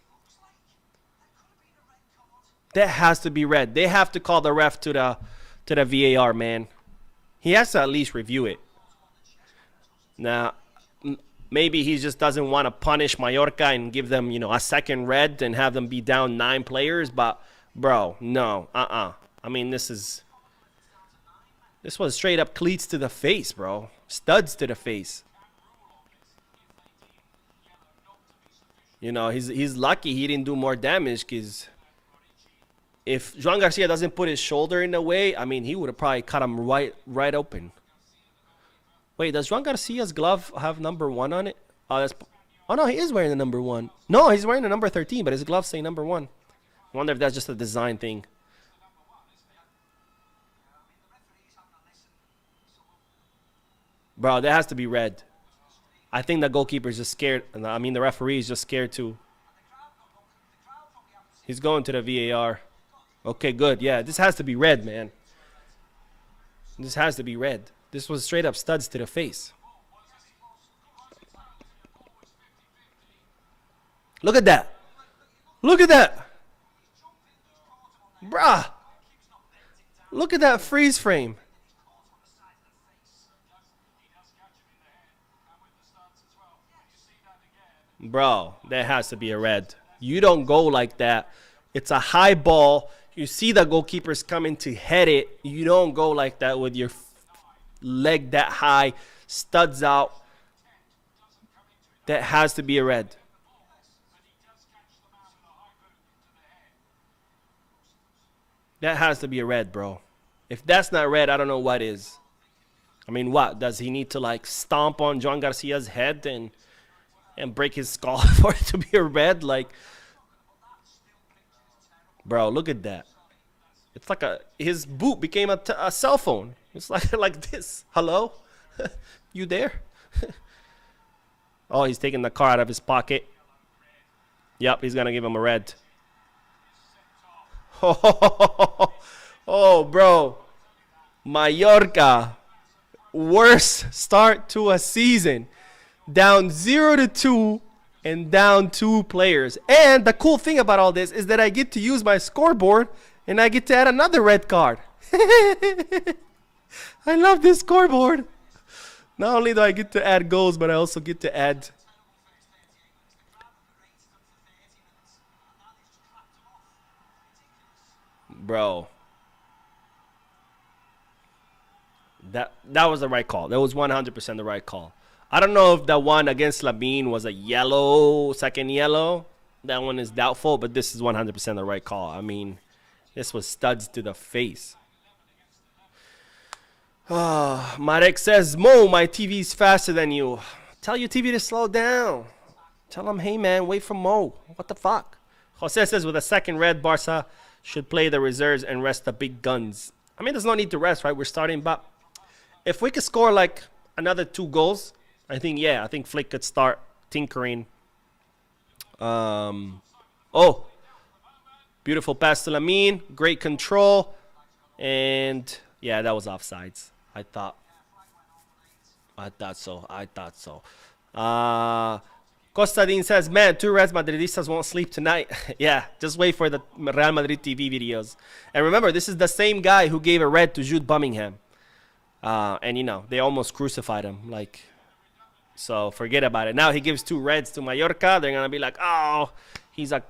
That has to be red. They have to call the ref to the VAR, man. He has to at least review it. Now, maybe he just doesn't want to punish Mallorca and give them, a second red and have them be down 9 players. But, bro, no. I mean, this was straight up cleats to the face, bro. Studs to the face. He's lucky he didn't do more damage, because if Joan Garcia doesn't put his shoulder in the way, I mean, he would have probably cut him right open. Wait, does Joan Garcia's glove have number 1 on it? Oh no, he is wearing the number 1. No, he's wearing the number 13, but his gloves say number 1. I wonder if that's just a design thing. Bro, that has to be red. I think the goalkeeper's just scared. I mean, the referee is just scared too. He's going to the VAR. Okay, good. Yeah, this has to be red, man. This has to be red. This was straight up studs to the face. Look at that. Look at that. Bruh. Look at that freeze frame. Bro, that has to be a red. You don't go like that. It's a high ball. You see the goalkeeper's coming to head it. You don't go like that with your leg that high, studs out. That has to be a red. That has to be a red, bro. If that's not red, I don't know what is. I mean, what? Does he need to, like, stomp on John Garcia's head and break his skull for it to be a red? Like, bro, look at that. It's like his boot became a cell phone. It's like this. Hello? You there? Oh, he's taking the car out of his pocket. Yep, he's going to give him a red. Oh, bro. Mallorca. Worst start to a season. Down 0-2 and down 2 players. And the cool thing about all this is that I get to use my scoreboard and I get to add another red card. I love this scoreboard. Not only do I get to add goals, but I also get to add... Bro. That was the right call. That was 100% the right call. I don't know if that one against Labine was a yellow, second yellow. That one is doubtful, but this is 100% the right call. I mean, this was studs to the face. Marek says, Mo, my TV's faster than you. Tell your TV to slow down. Tell him, hey, man, wait for Mo. What the fuck? Jose says, with a second red, Barca should play the reserves and rest the big guns. I mean, there's no need to rest, right? We're starting, but if we could score like another 2 goals, I think Flick could start tinkering. Oh, beautiful pass to Lamine, great control, and yeah, that was offsides. I thought so. Costadin says, man, 2 Real Madridistas won't sleep tonight. Yeah, just wait for the Real Madrid TV videos. And remember, this is the same guy who gave a red to Jude Bellingham. And, you know, they almost crucified him. Like, so forget about it. Now he gives 2 reds to Mallorca. They're going to be like, oh, he's a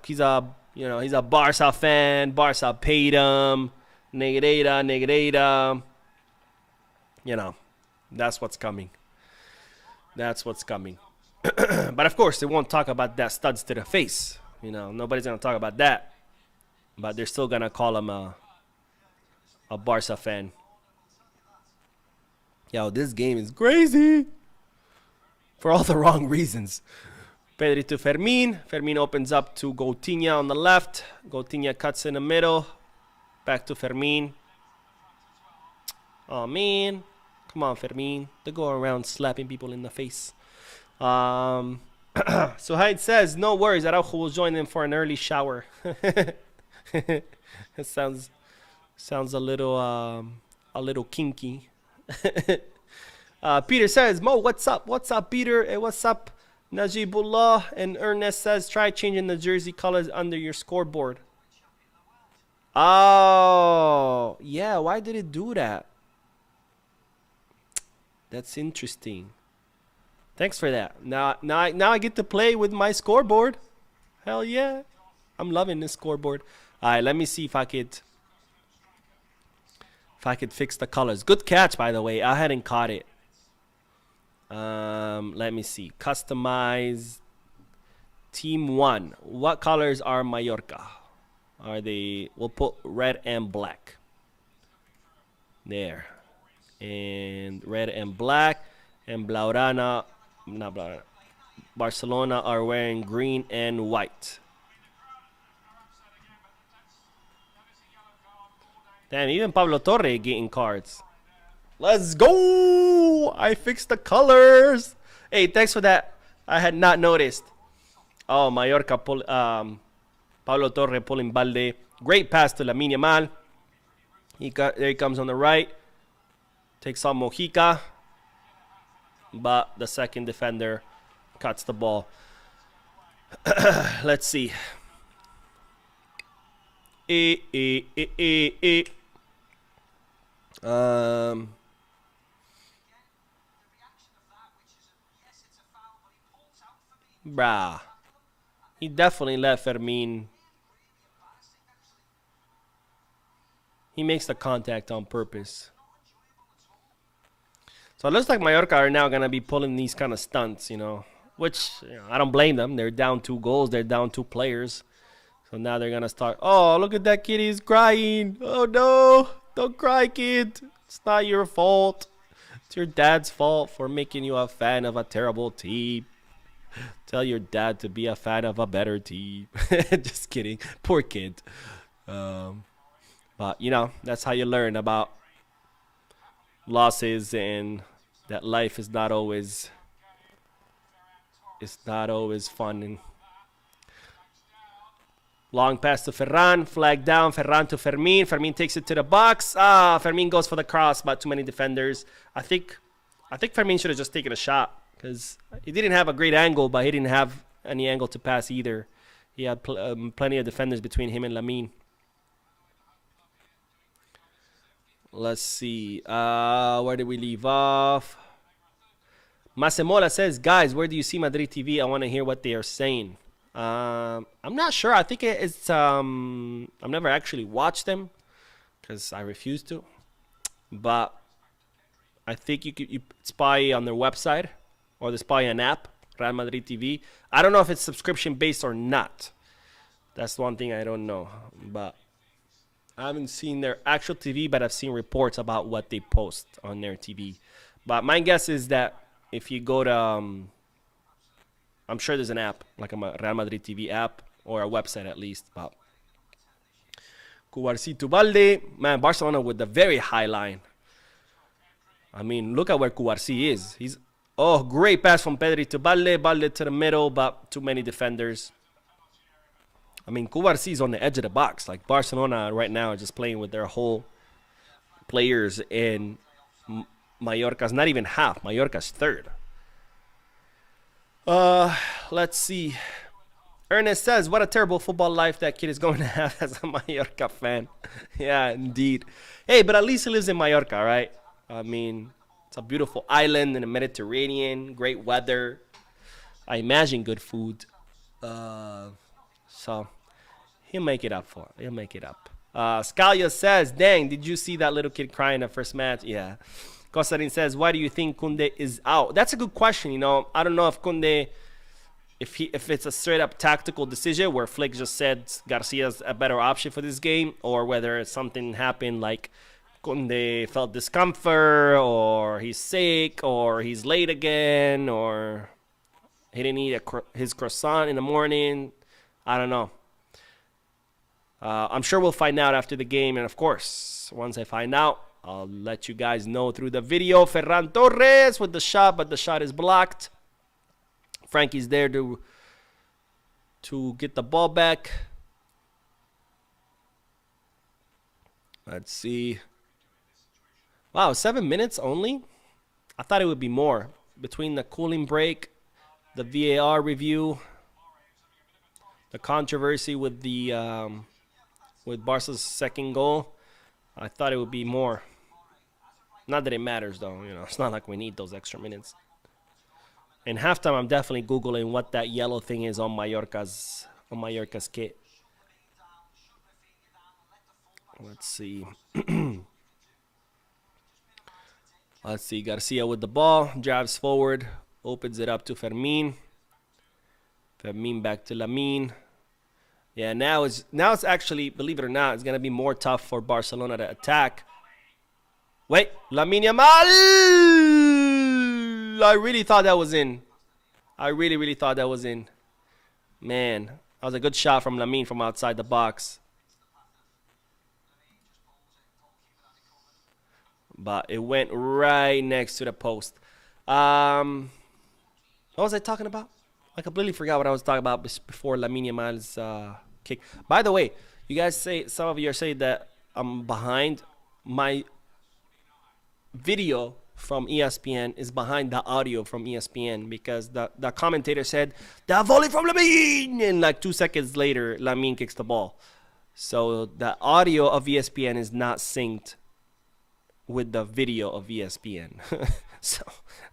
Barca fan. Barca paid him. Negrita. You know, that's what's coming. But of course, they won't talk about that studs to the face. You know, nobody's going to talk about that. But they're still going to call him a Barca fan. Yo, this game is crazy. For all the wrong reasons. Pedri to Fermin. Fermin opens up to Coutinho on the left. Coutinho cuts in the middle. Back to Fermin. Oh, man. Come on, Fermin. They go around slapping people in the face. So Hyde says, no worries. Araujo will join them for an early shower. It sounds a little kinky. Peter says, Mo, what's up? What's up, Peter? Hey, what's up, Najibullah? And Ernest says, try changing the jersey colors under your scoreboard. Oh, yeah. Why did it do that? That's interesting. Thanks for that. Now I get to play with my scoreboard. Hell yeah. I'm loving this scoreboard. All right, let me see if I could fix the colors. Good catch, by the way. I hadn't caught it. Let me see. Customize team 1. What colors are Mallorca? Are they? We'll put red and black. There. And red and black. And Blaugrana, not Blaugrana, Barcelona are wearing green and white. Damn, even Pablo Torre getting cards. Let's go! no! I fixed the colors. Hey, thanks for that. I had not noticed. Oh, Mallorca Pablo Torre pulling Balde. Great pass to Lamine Yamal. There he comes on the right. Takes on Mojica. But the second defender cuts the ball. Let's see. Brah. He definitely let Fermin. He makes the contact on purpose. So it looks like Mallorca are now going to be pulling these kind of stunts, you know. Which, you know, I don't blame them. They're down 2 goals. They're down 2 players. So now they're going to start. Oh, look at that kid. He's crying. Oh, no. Don't cry, kid. It's not your fault. It's your dad's fault for making you a fan of a terrible team. Tell your dad to be a fan of a better team. Just kidding. Poor kid. But, you know, that's how you learn about losses and that life is not always... It's not always fun. And long pass to Ferran. Flag down. Ferran to Fermin. Fermin takes it to the box. Fermin goes for the cross, but too many defenders. I think Fermin should have just taken a shot because he didn't have a great angle, but he didn't have any angle to pass either. He had plenty of defenders between him and Lamine. Let's see. Where did we leave off? Masemola says, guys, where do you see Madrid TV? I want to hear what they are saying. I'm not sure. I think it's... I've never actually watched them because I refuse to. But I think you spy on their website or the spy an app, Real Madrid TV. I don't know if it's subscription-based or not. That's one thing I don't know. But I haven't seen their actual TV, but I've seen reports about what they post on their TV. But my guess is that if you go to, I'm sure there's an app, like a Real Madrid TV app, or a website at least. But Cubarsito Balde, man, Barcelona with the very high line. I mean, look at where Cubarsi is. Great pass from Pedri to Balde. Balde to the middle, but too many defenders. I mean, Cubarsi is on the edge of the box. Like, Barcelona right now are just playing with their whole players, and Mallorca's not even half. Mallorca's third. Let's see. Ernest says, what a terrible football life that kid is going to have as a Mallorca fan. Yeah, indeed. Hey, but at least he lives in Mallorca, right? I mean, it's a beautiful island in the Mediterranean. Great weather. I imagine good food. So he'll make it up for it. He'll make it up. Scalia says, dang, did you see that little kid crying the first match? Yeah. Kostarin says, why do you think Koundé is out? That's a good question. You know, I don't know if Koundé, if it's a straight up tactical decision where Flick just said Garcia's a better option for this game, or whether something happened like Koundé felt discomfort, or he's sick, or he's late again, or he didn't eat his croissant in the morning. I don't know. I'm sure we'll find out after the game. And, of course, once I find out, I'll let you guys know through the video. Ferran Torres with the shot, but the shot is blocked. Frankie's there to get the ball back. Let's see. Wow, 7 minutes only? I thought it would be more. Between the cooling break, the VAR review, the controversy with the with Barca's second goal, I thought it would be more. Not that it matters, though. You know, it's not like we need those extra minutes. In halftime, I'm definitely Googling what that yellow thing is on Mallorca's kit. Let's see. Let's see. Garcia with the ball, drives forward, opens it up to Fermin. Fermin back to Lamine. Yeah, now it's actually, believe it or not, it's gonna be more tough for Barcelona to attack. Wait, Lamine Yamal! I really thought that was in. I really thought that was in. Man, that was a good shot from Lamine from outside the box. but it went right next to the post. What was I talking about? I completely forgot what I was talking about before Lamine Yamal's kick. By the way, you guys say, some of you are saying that I'm behind. My video from ESPN is behind the audio from ESPN because the commentator said, the volley from Lamine! And like 2 seconds later, Lamine kicks the ball. So the audio of ESPN is not synced with the video of ESPN. So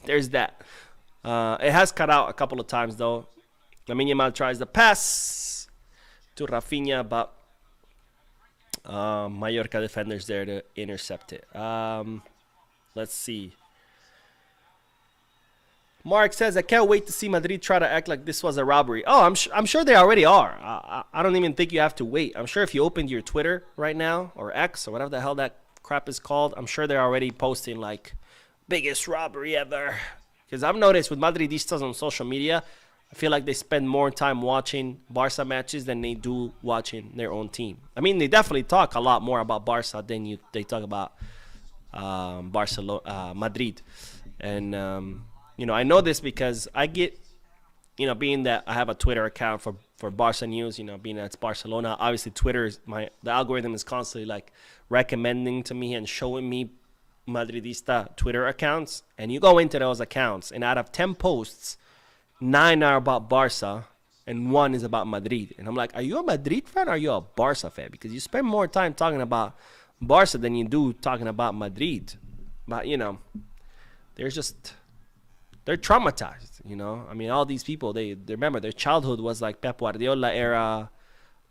there's that. It has cut out a couple of times though. Lamine Yamal tries the pass to Rafinha, but Mallorca defenders there to intercept it. Let's see. Mark says, I can't wait to see Madrid try to act like this was a robbery. Oh, I'm sure they already are. I don't even think you have to wait. I'm sure if you opened your Twitter right now, or X, or whatever the hell that crap is called, I'm sure they're already posting like, biggest robbery ever. Because I've noticed with Madridistas on social media, I feel like they spend more time watching Barca matches than they do watching their own team. I mean, they definitely talk a lot more about Barca than they talk about Barcelona, Madrid. And I know this because I get, being that I have a Twitter account for Barca News, being that it's Barcelona, obviously Twitter is the algorithm is constantly like recommending to me and showing me Madridista Twitter accounts. And you go into those accounts, and out of 10 posts, 9 are about Barca and 1 is about Madrid. And I'm like, are you a Madrid fan or are you a Barca fan? Because you spend more time talking about Barca than you do talking about Madrid. But they're traumatized, I mean, all these people, they remember their childhood was like Pep Guardiola era,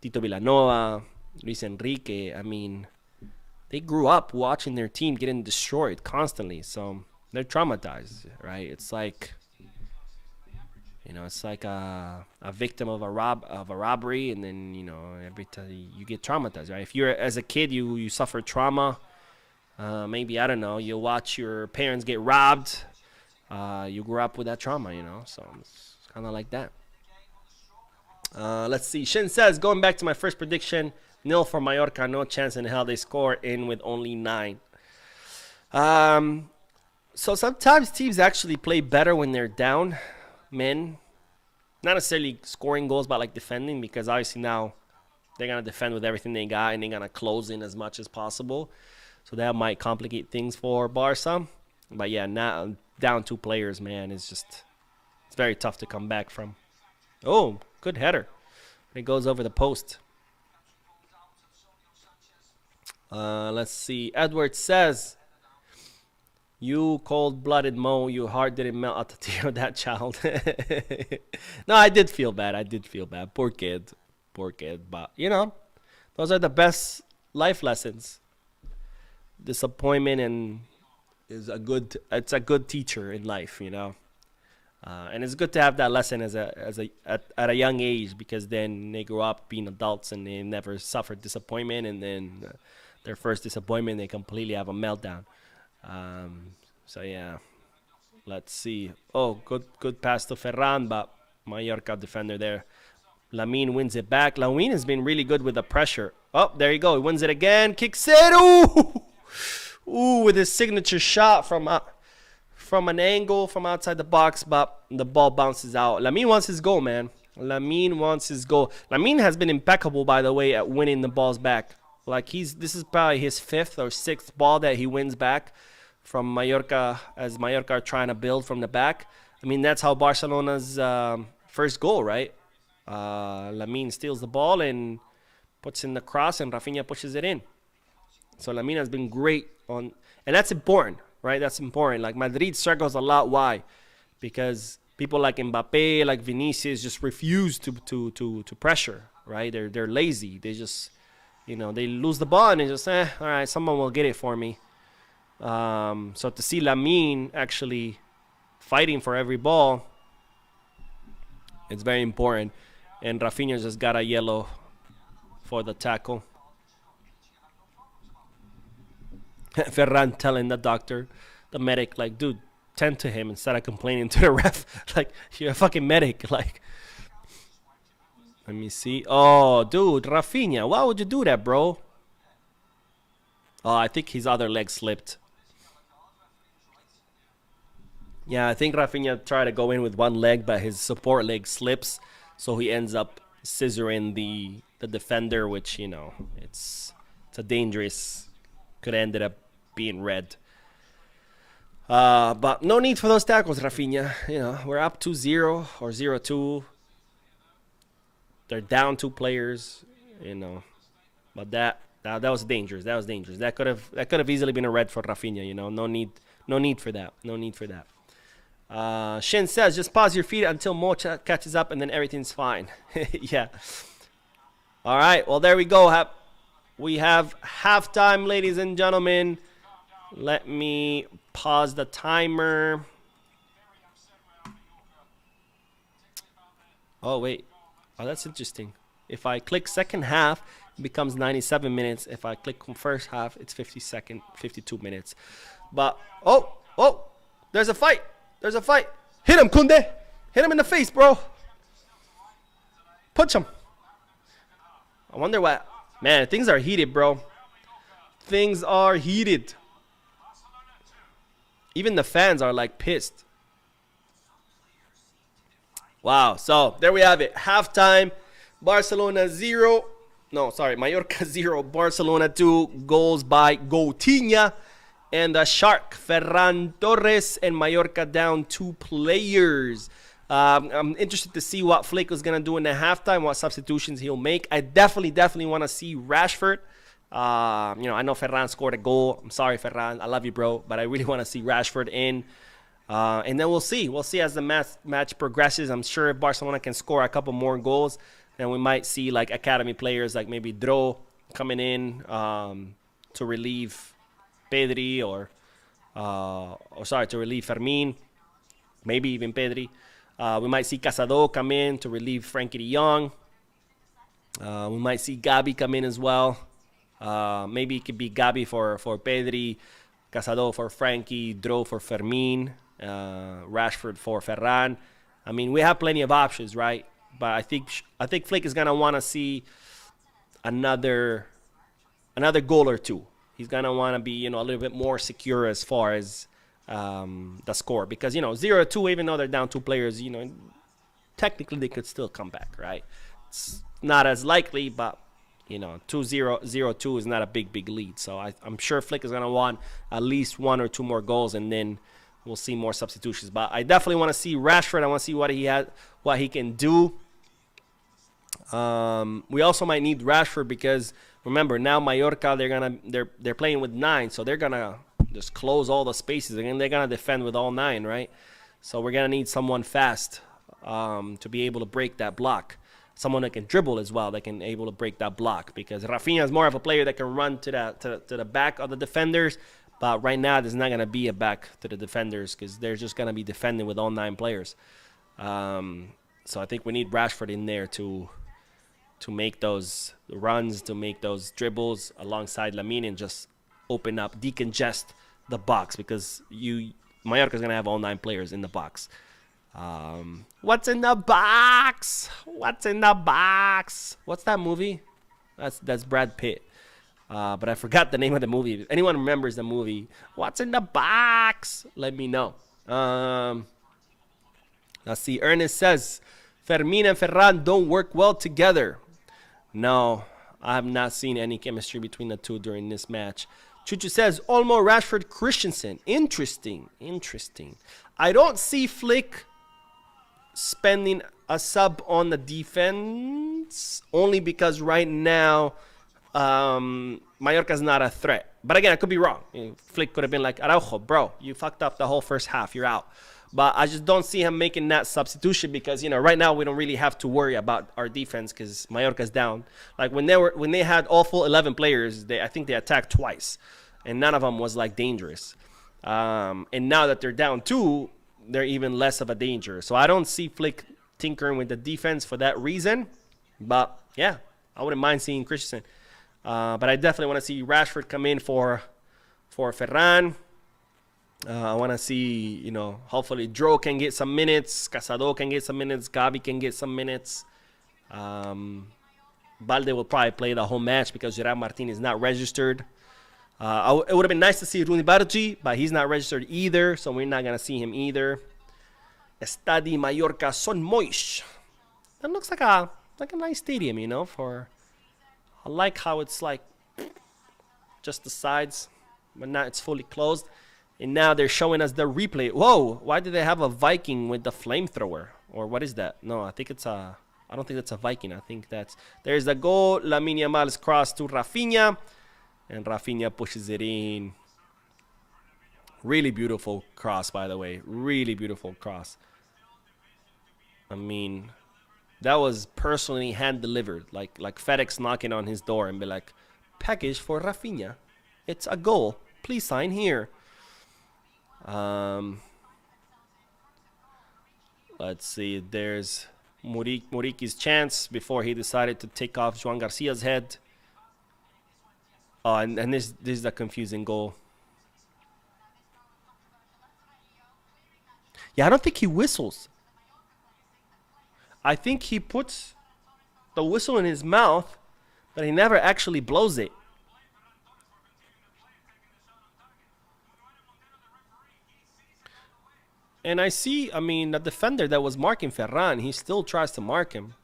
Tito Villanova, Luis Enrique. I mean, they grew up watching their team getting destroyed constantly, so they're traumatized, right? It's like, it's like a victim of a robbery, and then every time you get traumatized, right? If you're as a kid, you suffer trauma. Maybe, I don't know, you watch your parents get robbed. You grew up with that trauma, so it's kind of like that. Let's see. Shin says, going back to my first prediction, 0 for Mallorca, no chance in hell they score in with only 9. So sometimes teams actually play better when they're down, men. Not necessarily scoring goals, but like defending, because obviously now they're going to defend with everything they got and they're going to close in as much as possible. So that might complicate things for Barca. But yeah, now down 2 players, man, it's very tough to come back from. Oh, good header. It goes over the post. Let's see. Edward says, you cold-blooded Mo, your heart didn't melt at the tear of that child. No, I did feel bad. Poor kid. But, those are the best life lessons. Disappointment and it's a good teacher in life, and it's good to have that lesson at a young age, because then they grow up being adults and they never suffer disappointment, and then their first disappointment they completely have a meltdown. So yeah, let's see. Oh, good pass to Ferran, but Mallorca defender there. Lamine wins it back. Lamine has been really good with the pressure. Oh, there you go. He wins it again. Kicks it. Ooh, with his signature shot from an angle from outside the box, but the ball bounces out. Lamine wants his goal, man. Lamine has been impeccable, by the way, at winning the balls back. Like, this is probably his 5th or 6th ball that he wins back from Mallorca, as Mallorca are trying to build from the back. I mean, that's how Barcelona's first goal, right? Lamine steals the ball and puts in the cross, and Rafinha pushes it in. So Lamine has been great and that's important, right? That's important. Like, Madrid struggles a lot. Why? Because people like Mbappe, like Vinicius, just refuse to pressure, right? They're lazy. They just, they lose the ball and they just, all right, someone will get it for me. So to see Lamine actually fighting for every ball, it's very important. And Rafinha just got a yellow for the tackle. Ferran telling the medic, like, dude, tend to him instead of complaining to the ref. Like, you're a fucking medic. Like, let me see. Oh, dude, Rafinha, why would you do that, bro? Oh, I think his other leg slipped. Yeah, I think Rafinha tried to go in with one leg, but his support leg slips, so he ends up scissoring the defender, which, you know, it's a dangerous, could have ended up being red. But no need for those tackles, Rafinha. You know, we're up 2-0 or 0-2. They're down 2 players, you know. But that was dangerous. That was dangerous. That could have easily been a red for Rafinha, you know. No need for that. No need for that. Shin says, just pause your feet until Mo catches up and then everything's fine. Yeah. All right. Well, there we go. We have halftime, ladies and gentlemen. Let me pause the timer. Oh, wait. Oh, that's interesting. If I click second half, it becomes 97 minutes. If I click on first half, it's 52 minutes. But, oh, there's a fight. There's a fight. Hit him, Kunde. Hit him in the face, bro. Punch him. I wonder what. Man, things are heated, bro. Things are heated. Even the fans are like pissed. Wow. So there we have it. Halftime. Barcelona 0. No, sorry. Mallorca 0. Barcelona 2. Goals by Coutinho. And the Shark, Ferran Torres, and Mallorca down 2 players. I'm interested to see what Flick is going to do in the halftime, what substitutions he'll make. I definitely want to see Rashford. I know Ferran scored a goal. I'm sorry, Ferran. I love you, bro. But I really want to see Rashford in. And then we'll see. We'll see as the match progresses. I'm sure if Barcelona can score a couple more goals, then we might see like academy players like maybe Dro coming in to relieve Pedri or to relieve Fermin, maybe even Pedri. We might see Casado come in to relieve Frankie de Jong. We might see Gabi come in as well. Maybe it could be Gabi for Pedri, Casado for Frankie, Dro for Fermin, Rashford for Ferran. I mean, we have plenty of options, right? But I think Flick is gonna want to see another goal or two. He's going to want to be, a little bit more secure as far as the score. Because, 0-2, even though they're down 2 players, technically they could still come back, right? It's not as likely, but, 2-0, 0-2 is not a big lead. So I'm sure Flick is going to want at least 1 or 2 more goals, and then we'll see more substitutions. But I definitely want to see Rashford. I want to see what he can do. We also might need Rashford because remember now Mallorca they're playing with 9, so they're gonna just close all the spaces and they're gonna defend with all 9, right? So we're gonna need someone fast to be able to break that block. Someone that can dribble as well, that can able to break that block, because Rafinha is more of a player that can run to the back of the defenders. But right now there's not gonna be a back to the defenders because they're just gonna be defending with all 9 players. So I think we need Rashford in there to make those runs, to make those dribbles alongside Lamine and just open up, decongest the box, because Mallorca's going to have all 9 players in the box. What's in the box? What's in the box? What's that movie? That's Brad Pitt. But I forgot the name of the movie. If anyone remembers the movie, what's in the box? Let me know. Let's see. Ernest says, Fermin and Ferran don't work well together. No, I have not seen any chemistry between the two during this match. Chuchu says, Olmo, Rashford, Christensen. Interesting. I don't see Flick spending a sub on the defense, only because right now Mallorca's not a threat. But again, I could be wrong. Flick could have been like, Araujo, bro, you fucked up the whole first half. You're out. But I just don't see him making that substitution because, right now we don't really have to worry about our defense because Mallorca's down. Like when they had all full 11 players, I think they attacked twice, and none of them was like dangerous. And now that they're down 2, they're even less of a danger. So I don't see Flick tinkering with the defense for that reason. But yeah, I wouldn't mind seeing Christensen. But I definitely want to see Rashford come in for Ferran. I want to see, hopefully Dro can get some minutes, Casado can get some minutes, Gabi can get some minutes. Balde will probably play the whole match because Gerard Martin is not registered. It would have been nice to see Rooney Bargi, but he's not registered either, so we're not going to see him either. RCD Mallorca Son Moix. That looks like a nice stadium, you know. I like how it's like just the sides, but now it's fully closed. And now they're showing us the replay. Whoa! Why did they have a Viking with the flamethrower? Or what is that? No, I think it's a. I don't think that's a Viking. I think there's the goal. Lamine Yamal's cross to Rafinha, and Rafinha pushes it in. Really beautiful cross, by the way. Really beautiful cross. I mean, that was personally hand delivered, like FedEx knocking on his door and be like, "Package for Rafinha. It's a goal. Please sign here." Let's see. There's Muriki's chance before he decided to take off Joan Garcia's head. Oh, and this is a confusing goal. Yeah, I don't think he whistles. I think he puts the whistle in his mouth, but he never actually blows it. And I see, I mean, the defender that was marking Ferran, he still tries to mark him.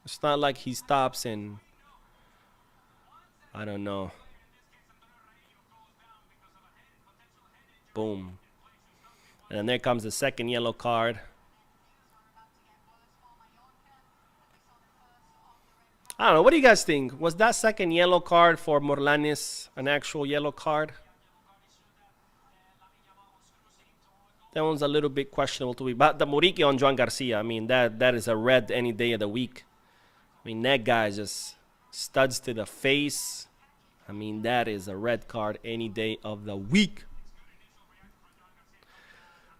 It's not like he stops and, I don't know. Boom. And then there comes the second yellow card. I don't know. What do you guys think? Was that second yellow card for Morlanes an actual yellow card? That one's a little bit questionable to me. But the Muriqui on Joan Garcia, I mean, that is a red any day of the week. I mean, that guy just studs to the face. I mean, that is a red card any day of the week.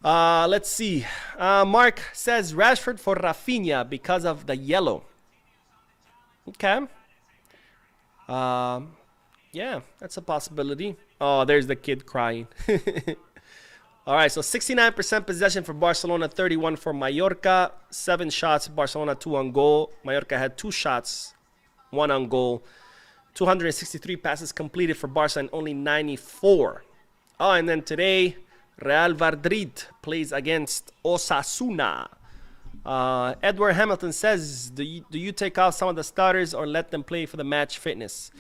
Let's see. Mark says Rashford for Rafinha because of the yellow. Okay. Yeah, that's a possibility. Oh, there's the kid crying. All right, so 69% possession for Barcelona, 31 for Mallorca. 7 shots, Barcelona 2 on goal. Mallorca had 2 shots, 1 on goal. 263 passes completed for Barca and only 94. Oh, and then today, Real Madrid plays against Osasuna. Edward Hamilton says, do you take out some of the starters or let them play for the match fitness?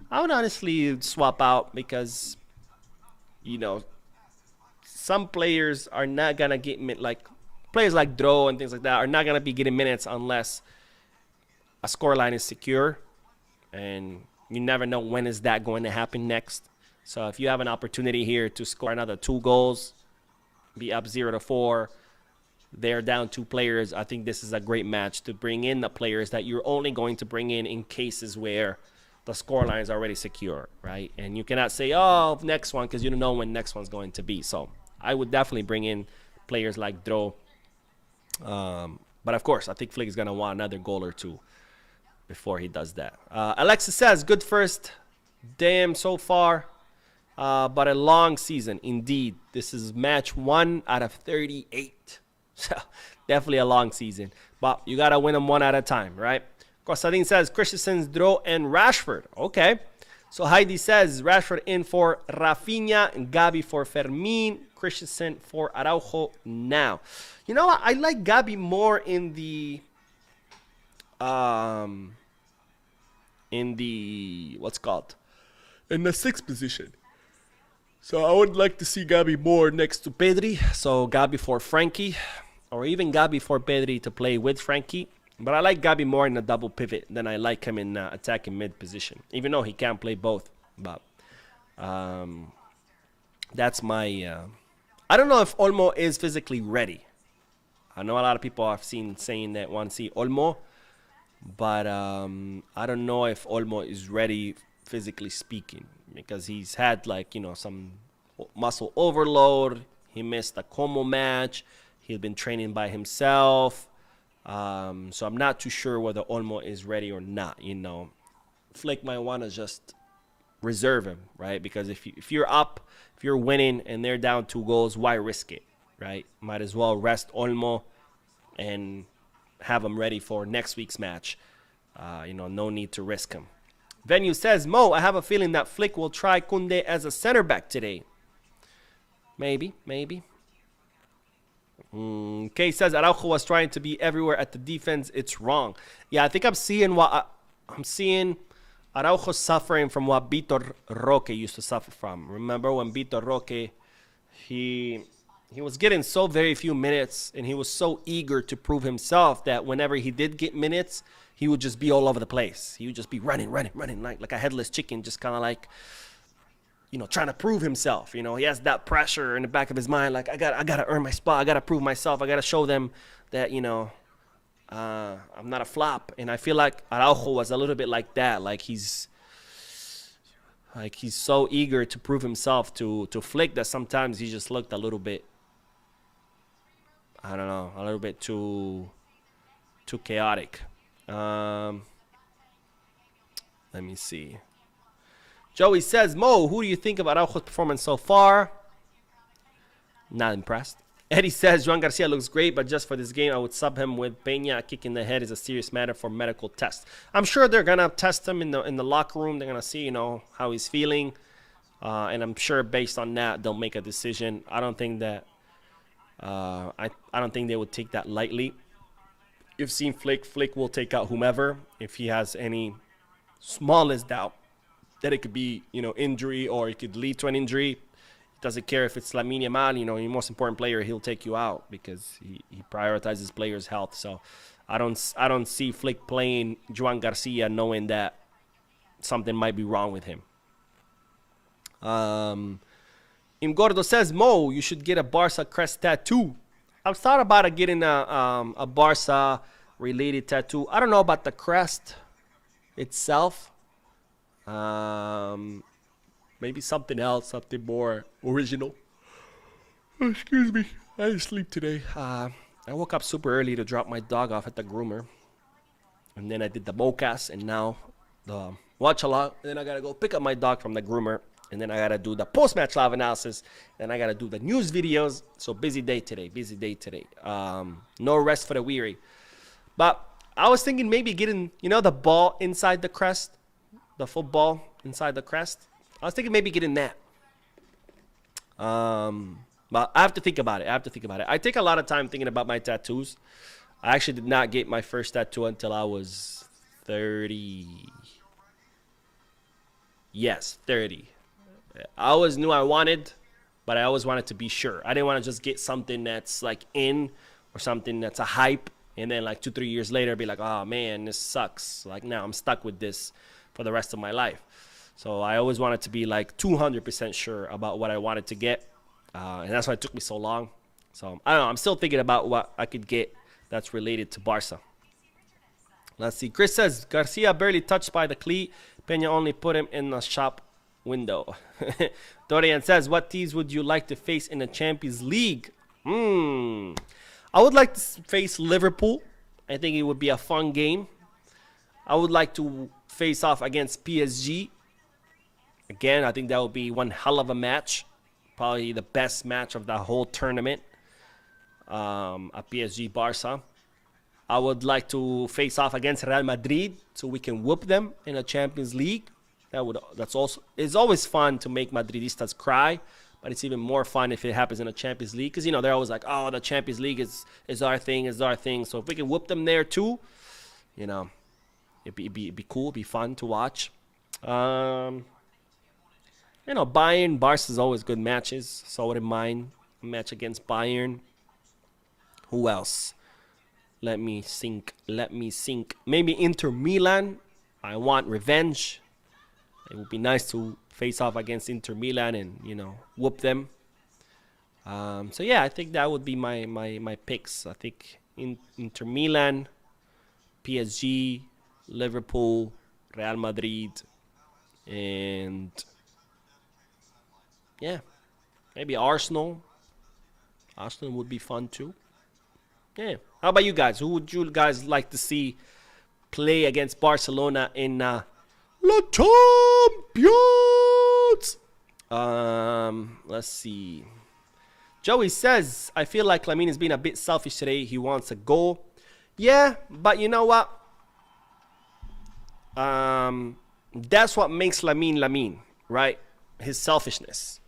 I would honestly swap out because, you know, some players are not going to get, like players like Dro and things like that are not going to be getting minutes unless a scoreline is secure. And you never know when is that going to happen next. So if you have an opportunity here to score another 2 goals, be up 0-4, they're down 2 players, I think this is a great match to bring in the players that you're only going to bring in cases where the scoreline is already secure, right? And you cannot say, oh, next one, because you don't know when next one's going to be. So I would definitely bring in players like Dro. But of course, I think Flick is going to want another goal or 2 before he does that. Alexis says, good first damn so far, but a long season indeed. This is match 1 out of 38. So definitely a long season, but you got to win them 1 at a time, right? Constantine says Christensen, Dro, and Rashford. Okay. So Heidi says Rashford in for Rafinha, and Gabi for Fermin, Christensen for Araujo now. You know what? I like Gabi more in the what's called? In the 6th position. So I would like to see Gabi more next to Pedri. So Gabi for Frankie, or even Gabi for Pedri to play with Frankie. But I like Gabi more in the double pivot than I like him in attacking mid position, even though he can't play both. But that's my... I don't know if Olmo is physically ready. I know a lot of people I've seen saying that want to see Olmo, but I don't know if Olmo is ready physically speaking, because he's had, like, you know, some muscle overload. He missed the Como match. He's been training by himself. So I'm not too sure whether Olmo is ready or not. You know, Flick might want to just reserve him, right? Because if you're up, if you're winning and they're down 2 goals, why risk it, right? Might as well rest Olmo and have him ready for next week's match. You know, no need to risk him. Venue says, Mo, I have a feeling that Flick will try Koundé as a center back today. Maybe. Kay says Araujo was trying to be everywhere at the defense. It's wrong. Yeah, I think I'm seeing Araujo suffering from what Vitor Roque used to suffer from. Remember when Vitor Roque, he was getting so very few minutes, and he was so eager to prove himself that whenever he did get minutes, he would just be all over the place. He would just be running like a headless chicken, just kind of like, trying to prove himself. He has that pressure in the back of his mind, like I gotta earn my spot, I gotta prove myself, I gotta show them that I'm not a flop. And I feel like Araujo was a little bit like that, like he's so eager to prove himself to Flick that sometimes he just looked a little bit, I don't know, a little bit too chaotic. Let me see. Joey says, Mo, who do you think of Araujo's performance so far? Not impressed. Eddie says, Joan Garcia looks great, but just for this game, I would sub him with Peña. A kick in the head is a serious matter for medical test. I'm sure they're going to test him in the locker room. They're going to see, how he's feeling. And I'm sure based on that, they'll make a decision. I don't think that, I don't think they would take that lightly. You've seen Flick will take out whomever if he has any smallest doubt that it could be, injury, or it could lead to an injury. He doesn't care if it's Lamine Yamal, your most important player, he'll take you out because he prioritizes players' health. So I don't see Flick playing Joan Garcia knowing that something might be wrong with him. Imgordo says, Mo, you should get a Barca crest tattoo. I've thought about getting a Barca related tattoo. I don't know about the crest itself. Maybe something else, something more original. Oh, excuse me, I didn't sleep today. I woke up super early to drop my dog off at the groomer, and then I did the mocas, and now the watch along. And then I gotta go pick up my dog from the groomer, and then I gotta do the post-match live analysis. Then I gotta do the news videos. So busy day today. No rest for the weary. But I was thinking maybe getting the ball inside the crest. The football inside the crest. I was thinking maybe getting that. But I have to think about it. I take a lot of time thinking about my tattoos. I actually did not get my first tattoo until I was 30. Yes, 30. I always knew I wanted, but I always wanted to be sure. I didn't want to just get something that's like in or something that's a hype, and then like 2-3 years later be like, oh man, this sucks. Like now I'm stuck with this for the rest of my life. So I always wanted to be like 200% sure about what I wanted to get. And that's why it took me so long. So I don't know. I'm still thinking about what I could get that's related to Barca. Let's see. Chris says, Garcia barely touched by the cleat. Peña only put him in the shop window. Dorian says, what teams would you like to face in the Champions League? I would like to face Liverpool. I think it would be a fun game. I would like to face off against PSG. Again, I think that would be one hell of a match. Probably the best match of the whole tournament. A PSG Barca. I would like to face off against Real Madrid so we can whoop them in a Champions League. It's always fun to make Madridistas cry, but it's even more fun if it happens in a Champions League because they're always like, oh, the Champions League is our thing, So if we can whoop them there too, it'd be cool, it'd be fun to watch. Bayern, Barca is always good matches, so I wouldn't mind a match against Bayern. Who else? Let me think. Maybe Inter Milan. I want revenge. It would be nice to face off against Inter Milan and, whoop them. So yeah, I think that would be my picks. I think Inter Milan, PSG, Liverpool, Real Madrid, and yeah, maybe Arsenal. Arsenal would be fun too. Yeah. How about you guys? Who would you guys like to see play against Barcelona in La Champions? Let's see. Joey says, I feel like Lamine is being a bit selfish today. He wants a goal. Yeah, but you know what? That's what makes Lamine, right? His selfishness.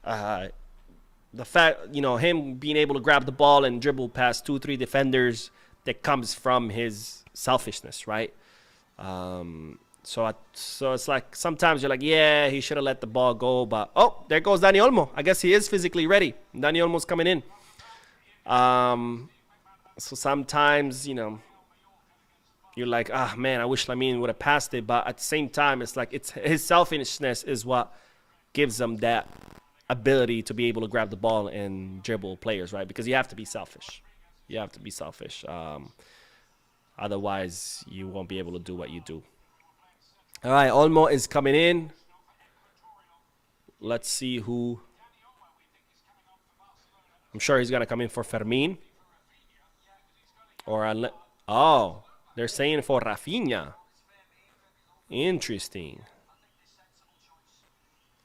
The fact, him being able to grab the ball and dribble past 2-3 defenders, that comes from his selfishness, right? So it's like sometimes you're like, yeah, he should have let the ball go, but there goes Dani Olmo. I guess he is physically ready. Dani Olmo's coming in. So sometimes, you're like, man, I wish Lamine would have passed it, but at the same time, it's like his selfishness is what gives him that ability to be able to grab the ball and dribble players, right? Because you have to be selfish. Otherwise, you won't be able to do what you do. All right, Olmo is coming in. Let's see who. I'm sure he's going to come in for Fermin. They're saying for Rafinha. Interesting.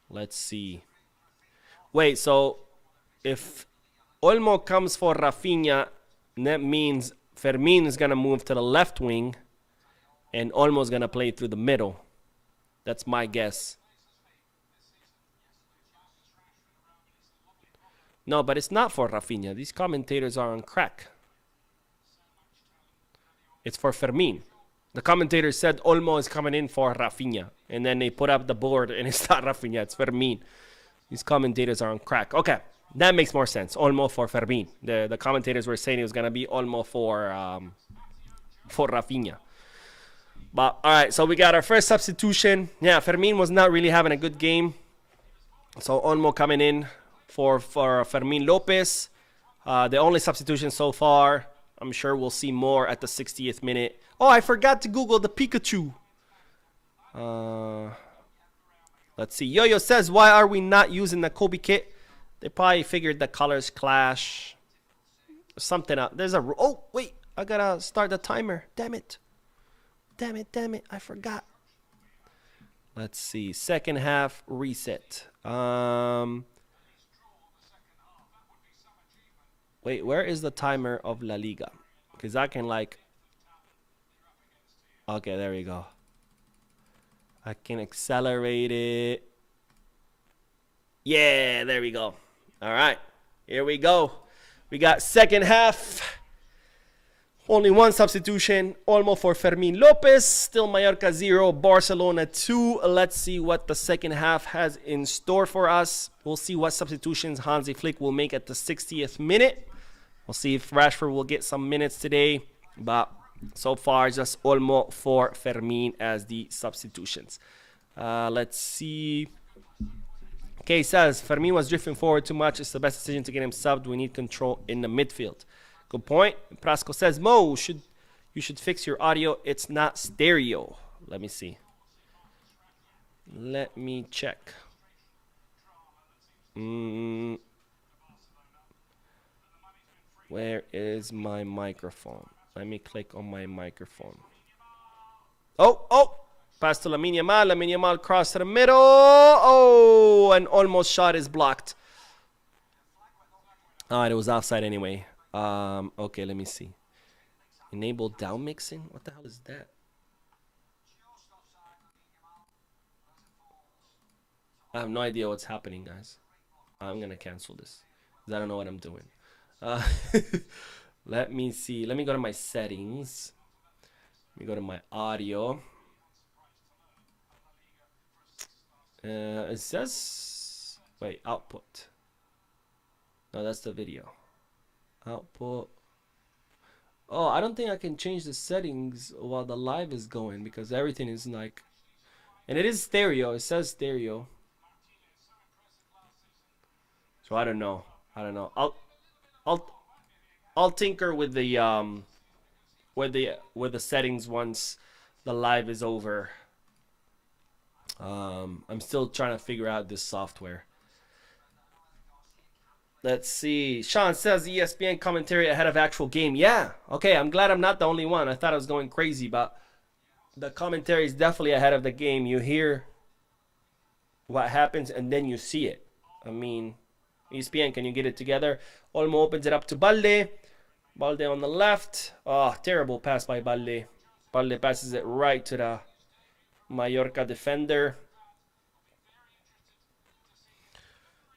Let's see. Wait, so if Olmo comes for Rafinha, that means Fermin is going to move to the left wing and Olmo is going to play through the middle. That's my guess. No, but it's not for Rafinha. These commentators are on crack. It's for Fermin. The commentator said Olmo is coming in for Rafinha. And then they put up the board and it's not Rafinha, it's Fermin. These commentators are on crack. Okay, that makes more sense. Olmo for Fermin. The commentators were saying it was going to be Olmo for Rafinha. But, all right, so we got our first substitution. Yeah, Fermin was not really having a good game. So Olmo coming in for Fermin Lopez. The only substitution so far. I'm sure we'll see more at the 60th minute. Oh, I forgot to Google the Pikachu. Let's see. Yo-Yo says, why are we not using the Kobe kit? They probably figured the colors clash. Something out. Oh, wait. I gotta start the timer. Damn it. I forgot. Let's see. Second half reset. Wait, where is the timer of La Liga? Because I can okay, there we go. I can accelerate it. Yeah, there we go. All right, here we go. We got second half. Only one substitution. Olmo for Fermin Lopez. Still Mallorca 0, Barcelona 2. Let's see what the second half has in store for us. We'll see what substitutions Hansi Flick will make at the 60th minute. We'll see if Rashford will get some minutes today. But so far, just Olmo for Fermin as the substitutions. Let's see. Okay, says Fermin was drifting forward too much. It's the best decision to get him subbed. We need control in the midfield. Good point. Prasco says, Mo, you should fix your audio. It's not stereo. Let me see. Let me check. Where is my microphone? Let me click on my microphone. Oh! Pass to Lamine Yamal. Lamine Yamal cross to the middle. Oh, and almost shot is blocked. Oh, it was offside anyway. Okay, let me see. Enable down mixing? What the hell is that? I have no idea what's happening, guys. I'm gonna cancel this because I don't know what I'm doing. Let me see. Let me go to my settings. Let me go to my audio. It says, wait, output. No, that's the video. Output. Oh, I don't think I can change the settings while the live is going because everything is like, and it is stereo. It says stereo. So I don't know. I'll tinker with the settings once the live is over. I'm still trying to figure out this software. Let's see. Sean says ESPN commentary ahead of actual game. Yeah. Okay, I'm glad I'm not the only one. I thought I was going crazy, but the commentary is definitely ahead of the game. You hear what happens and then you see it. I mean, ESPN, can you get it together? Olmo opens it up to Balde. Balde on the left. Oh, terrible pass by Balde. Balde passes it right to the Mallorca defender.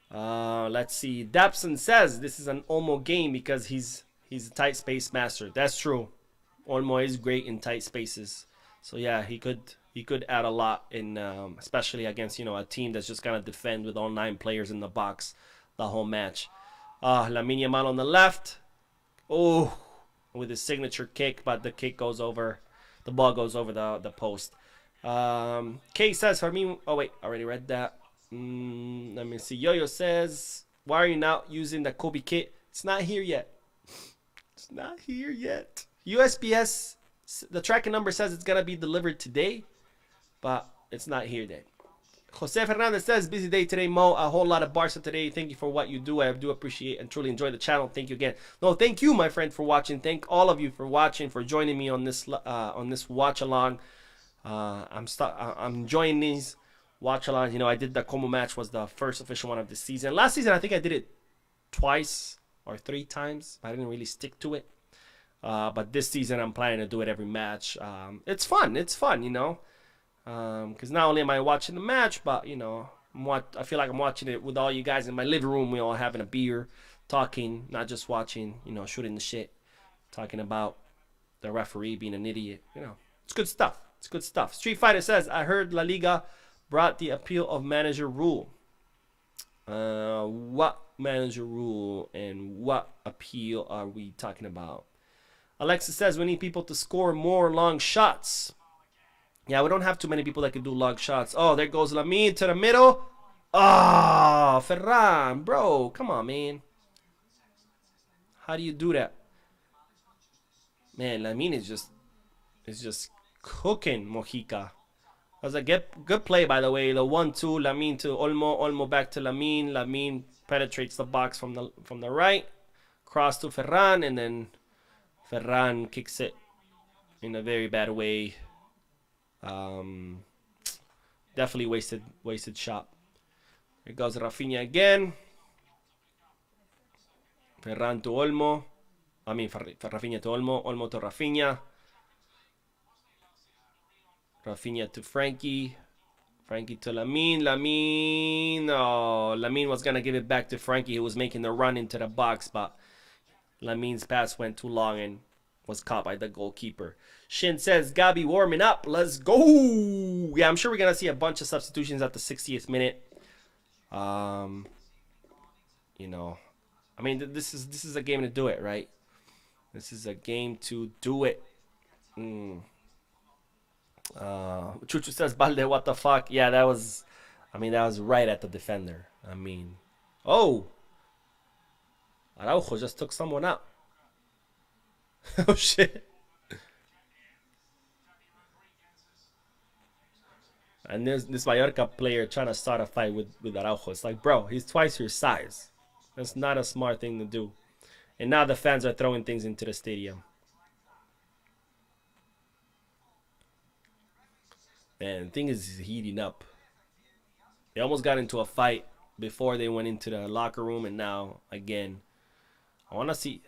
Let's see. Dapson says this is an Olmo game because he's a tight space master. That's true. Olmo is great in tight spaces. So yeah, he could add a lot in, especially against a team that's just gonna defend with all 9 players in the box the whole match. Lamine Yamal on the left. Oh, with his signature kick, but the kick goes over. The ball goes over the post. Kay says for me. Oh wait, already read that. Let me see. Yo-Yo says, why are you not using the Kobe kit? It's not here yet. It's not here yet. USPS, the tracking number says it's going to be delivered today, but it's not here yet. Jose Fernandez says, busy day today, Mo. A whole lot of Barca today. Thank you for what you do. I do appreciate and truly enjoy the channel. Thank you again. No, thank you, my friend, for watching. Thank all of you for watching, for joining me on this watch along. I'm enjoying these watch alongs. I did the Como match, was the first official one of the season. Last season, I think I did it twice or 3 times. I didn't really stick to it. But this season, I'm planning to do it every match. It's fun. It's fun, because not only am I watching the match, but I feel like I'm watching it with all you guys in my living room. We all having a beer, talking, not just watching, shooting the shit, talking about the referee being an idiot. It's good stuff. It's good stuff. Street Fighter says, I heard La Liga brought the appeal of manager rule. What manager rule and what appeal are we talking about? Alexis says we need people to score more long shots. Yeah, we don't have too many people that can do long shots. Oh, there goes Lamine to the middle. Oh, Ferran, bro. Come on, man. How do you do that? Man, Lamine is just cooking Mojica. That was a good play, by the way. The 1-2, Lamine to Olmo. Olmo back to Lamine. Lamine penetrates the box from the right. Cross to Ferran, and then Ferran kicks it in a very bad way. Definitely wasted shot. Here goes Rafinha again. Ferran to Olmo. I mean, Rafinha to Olmo. Olmo to Rafinha. Rafinha to Frankie. Frankie to Lamine. Lamine. Oh, Lamine was going to give it back to Frankie. He was making the run into the box, but Lamine's pass went too long and was caught by the goalkeeper. Shin says, Gabi warming up. Let's go. Yeah, I'm sure we're going to see a bunch of substitutions at the 60th minute. I mean, this is a game to do it, right? This is a game to do it. Chuchu says, Balde, what the fuck? Yeah, that was right at the defender. Oh, Araujo just took someone out. Oh, shit. And this Mallorca player trying to start a fight with Araujo. It's like, bro, he's twice your size. That's not a smart thing to do. And now the fans are throwing things into the stadium. Man, the thing is heating up. They almost got into a fight before they went into the locker room, and now, again, I want to see.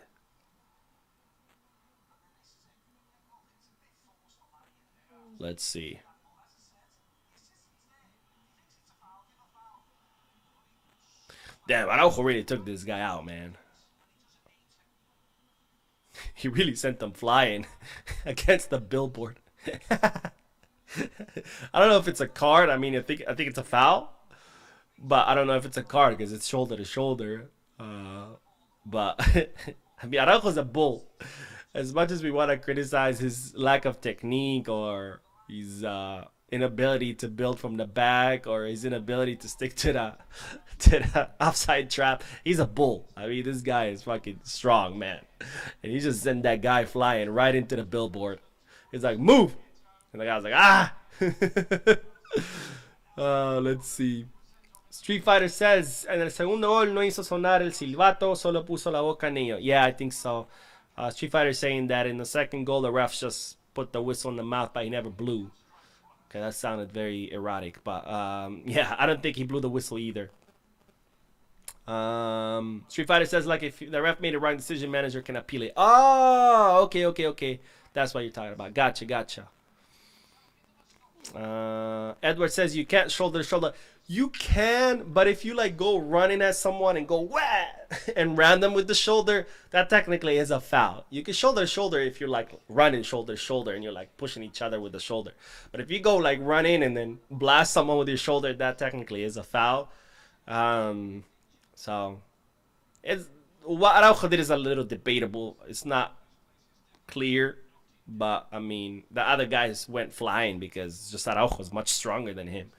Let's see. Damn, Araujo really took this guy out, man. He really sent them flying against the billboard. I don't know if it's a card. I think it's a foul, but I don't know if it's a card because it's shoulder to shoulder. But Araujo's a bull. As much as we want to criticize his lack of technique or his inability to build from the back or his inability to stick to the offside trap, he's a bull. This guy is fucking strong, man. And he just sent that guy flying right into the billboard. He's like, move! And the guy's like, ah! Let's see. Street Fighter says, en el segundo gol no hizo sonar el silbato, solo puso la boca en ello. Yeah, I think so. Street Fighter saying that in the second goal, the refs just put the whistle in the mouth, but he never blew. Okay, that sounded very erotic. But, yeah, I don't think he blew the whistle either. Street Fighter says, like, if the ref made a wrong decision, manager can appeal it. Oh, okay. That's what you're talking about. Gotcha. Edward says you can't shoulder to shoulder. You can, but if you like go running at someone and go wah and ram them with the shoulder, that technically is a foul. You can shoulder to shoulder if you're like running shoulder to shoulder and you're like pushing each other with the shoulder. But if you go like run in and then blast someone with your shoulder, that technically is a foul. So it's what Araujo did is a little debatable. It's not clear, but I mean the other guys went flying because just Araujo is much stronger than him.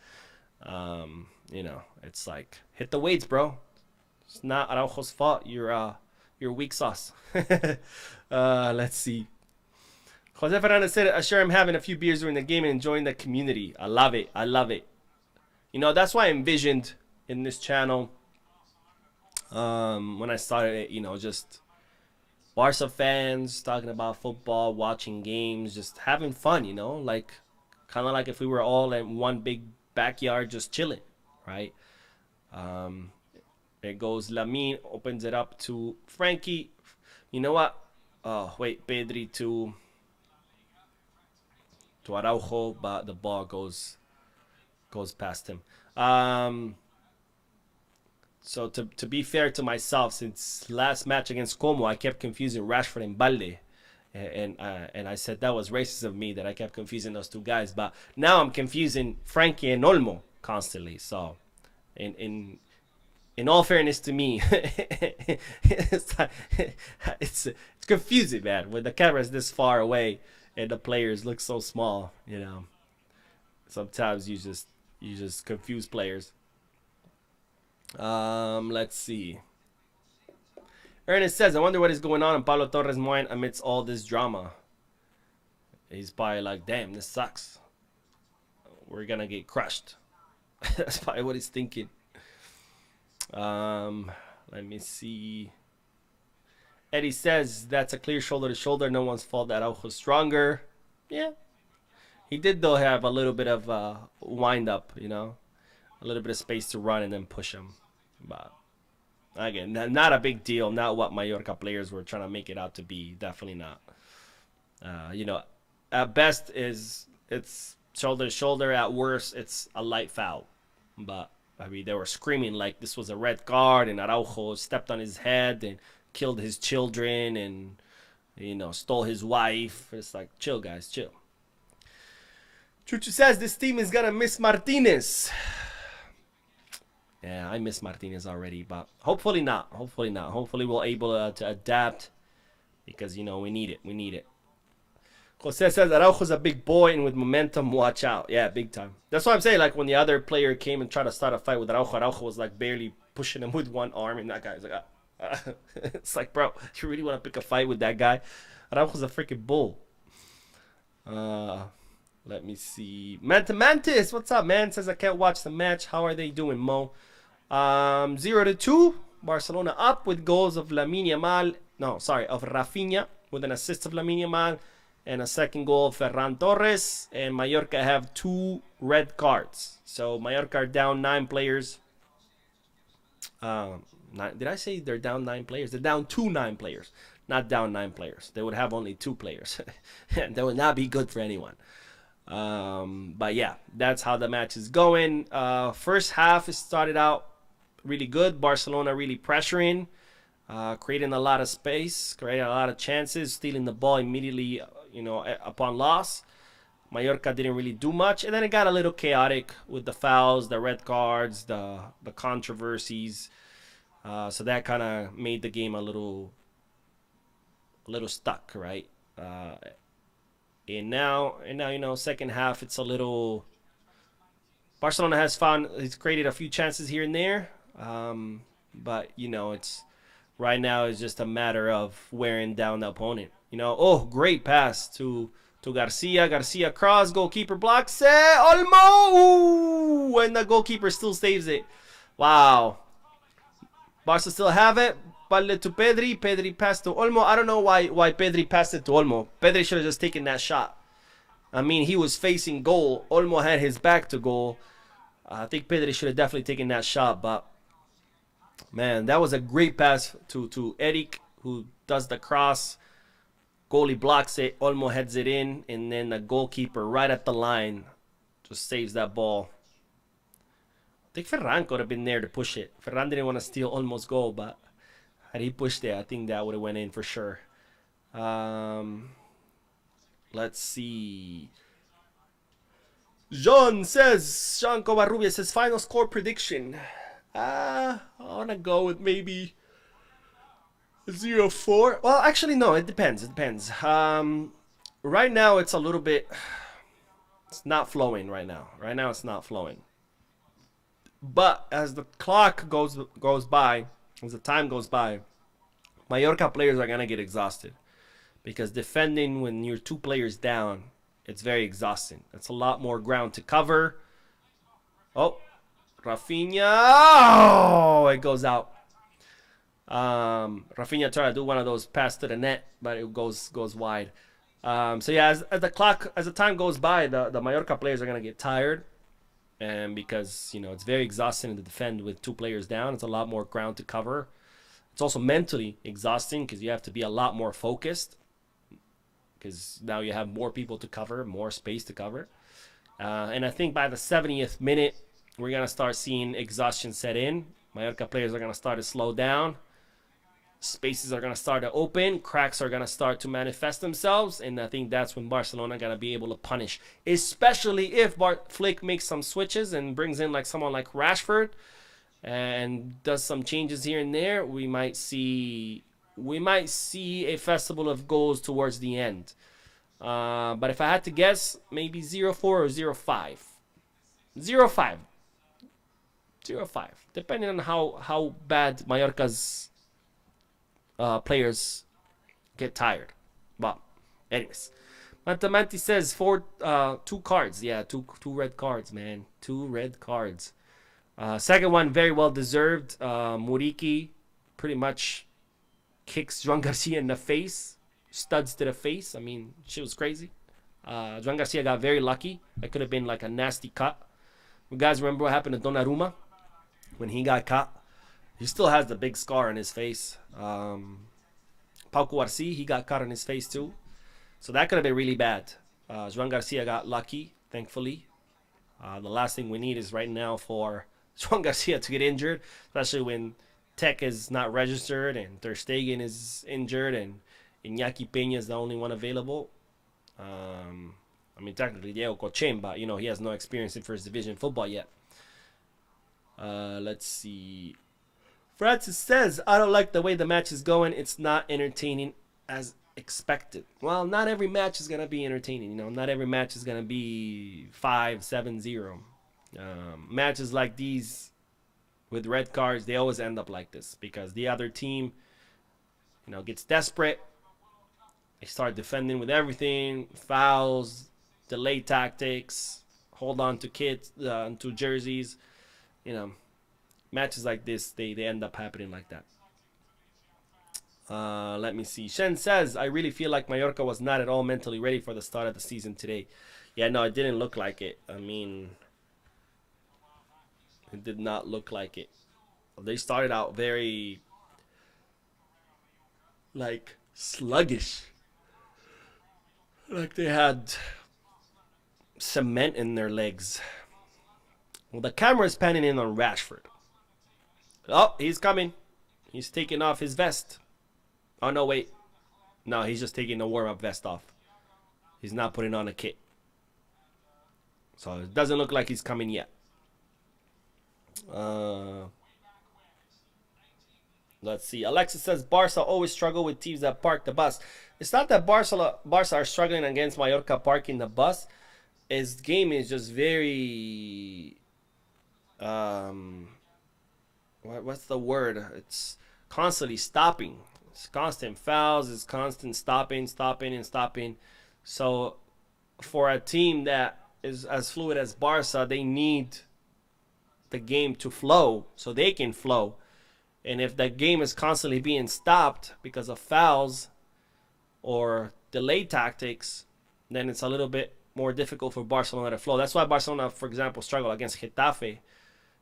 You know, it's like hit the weights, bro. It's not Araujo's fault. You're weak sauce. Let's see. Jose Fernandez said, "I sure am having a few beers during the game and enjoying the community. I love it. I love it. You know, that's why I envisioned in this channel when I started it. You know, just Barca fans talking about football, watching games, just having fun. You know, like kind of like if we were all in one big backyard just chilling, right? There goes Lamine, opens it up to Frankie. You know what? Oh, wait, Pedri to Araujo, but the ball goes past him. So to be fair to myself, since last match against Como, I kept confusing Rashford and Balde. And I said that was racist of me that I kept confusing those two guys, but now I'm confusing Frankie and Olmo constantly. So, in all fairness to me, it's confusing, man. When the camera's this far away and the players look so small, you know. Sometimes you just confuse players. Let's see. Ernest says, I wonder what is going on in Pablo Torres' mind amidst all this drama. He's probably like, damn, this sucks. We're going to get crushed. That's probably what he's thinking. Let me see. Eddie says, that's a clear shoulder to shoulder. No one's fault that Araujo's stronger. Yeah. He did, though, have a little bit of wind up, you know. A little bit of space to run and then push him. But again, not a big deal. Not what Mallorca players were trying to make it out to be. Definitely not. You know, at best it's shoulder to shoulder. At worst, it's a light foul. But I mean, they were screaming like this was a red card, and Araujo stepped on his head and killed his children, and you know, stole his wife. It's like, chill, guys, chill. Chuchu says this team is gonna miss Martinez. Yeah, I miss Martinez already, but hopefully not. Hopefully not. Hopefully we'll able to adapt because, you know, we need it. We need it. Jose says Araujo's a big boy and with momentum, watch out. Yeah, big time. That's what I'm saying. Like when the other player came and tried to start a fight with Araujo, Araujo was like barely pushing him with one arm, and that guy's like, it's like, bro, you really want to pick a fight with that guy? Araujo's a freaking bull. Let me see. Mantis, what's up, man? Says I can't watch the match. How are they doing, Mo? 0-2. Barcelona up with goals of Lamine Yamal. No, sorry, of Rafinha with an assist of Lamine Yamal and a second goal of Ferran Torres. And Mallorca have 2 red cards. So Mallorca are down 9 players. Did I say they're down 9 players? They're down to 9 players, not down 9 players. They would have only 2 players. That would not be good for anyone. But yeah, that's how the match is going. First half, it started out really good. Barcelona really pressuring, creating a lot of space, creating a lot of chances, stealing the ball immediately, you know, upon loss. Mallorca didn't really do much, and then it got a little chaotic with the fouls, the red cards, the controversies. So that kind of made the game a little stuck, right? And now, you know, second half, it's a little. Barcelona he's created a few chances here and there, but you know, it's right now it's just a matter of wearing down the opponent. You know, oh, great pass to Garcia. Garcia cross, goalkeeper blocks it. Olmo, ooh, and the goalkeeper still saves it. Wow. Barca still have it. Balde to Pedri. Pedri passed to Olmo. I don't know why Pedri passed it to Olmo. Pedri should have just taken that shot. I mean, he was facing goal. Olmo had his back to goal. I think Pedri should have definitely taken that shot. But, man, that was a great pass to Eric, who does the cross. Goalie blocks it. Olmo heads it in. And then the goalkeeper right at the line Just saves that ball. I think Ferran could have been there to push it. Ferran didn't want to steal almost goal, but had he pushed it, I think that would have went in for sure. Let's see. Jean Covarrubias says final score prediction. I want to go with maybe 0-4. Well, actually, no, it depends. Right now, it's a little bit... It's not flowing right now. Right now, it's not flowing. But as the clock goes by, as the time goes by, Mallorca players are going to get exhausted. Because defending when you're 2 players down, it's very exhausting. It's a lot more ground to cover. Oh, Rafinha. Oh, it goes out. Rafinha tried to do one of those pass to the net, but it goes wide. So yeah, as the time goes by, the Mallorca players are gonna get tired, and because it's very exhausting to defend with 2 players down. It's a lot more ground to cover. It's also mentally exhausting because you have to be a lot more focused. Because now you have more people to cover, more space to cover. And I think by the 70th minute, we're going to start seeing exhaustion set in. Mallorca players are going to start to slow down. Spaces are going to start to open. Cracks are going to start to manifest themselves. And I think that's when Barcelona are going to be able to punish. Especially if Flick makes some switches and brings in someone like Rashford. And does some changes here and there. We might see a festival of goals towards the end. But if I had to guess, maybe 0-4 or 0-5. 0-5. 0-5. Depending on how bad Mallorca's players get tired. But anyways. Matamanti says 2 cards. Yeah, two red cards, man. 2 red cards. Second one, very well deserved. Muriqi pretty much kicks Joan Garcia in the face. Studs to the face. I mean, shit was crazy. Joan Garcia got very lucky. That could have been a nasty cut. You guys remember what happened to Donnarumma when he got cut? He still has the big scar on his face. Pau Cuarci, he got cut on his face too. So that could have been really bad. Joan Garcia got lucky, thankfully. The last thing we need is right now for Joan Garcia to get injured, especially when Tech is not registered and Ter Stegen is injured and Iñaki Peña is the only one available. I mean, technically Diego Cochen, but he has no experience in first division football yet. Let's see. Francis says, I don't like the way the match is going. It's not entertaining as expected. Well, not every match is going to be entertaining. Not every match is going to be 5-7-0. Matches like these with red cards, they always end up like this because the other team, gets desperate. They start defending with everything, fouls, delay tactics, hold on to to jerseys. Matches like this, they end up happening like that. Let me see. Shen says, I really feel like Mallorca was not at all mentally ready for the start of the season today. Yeah, no, it didn't look like it. I mean, it did not look like it. They started out very, sluggish. Like they had cement in their legs. Well, the camera is panning in on Rashford. Oh, he's coming. He's taking off his vest. Oh, no, wait. No, he's just taking the warm-up vest off. He's not putting on a kit. So it doesn't look like he's coming yet. Let's see. Alexis says Barca always struggle with teams that park the bus. It's not that Barca are struggling against Mallorca parking the bus. His game is just very... what's the word? It's constantly stopping. It's constant fouls. It's constant stopping. So for a team that is as fluid as Barca, they need the game to flow so they can flow. And if the game is constantly being stopped because of fouls or delay tactics, then it's a little bit more difficult for Barcelona to flow. That's why Barcelona, for example, struggle against Getafe,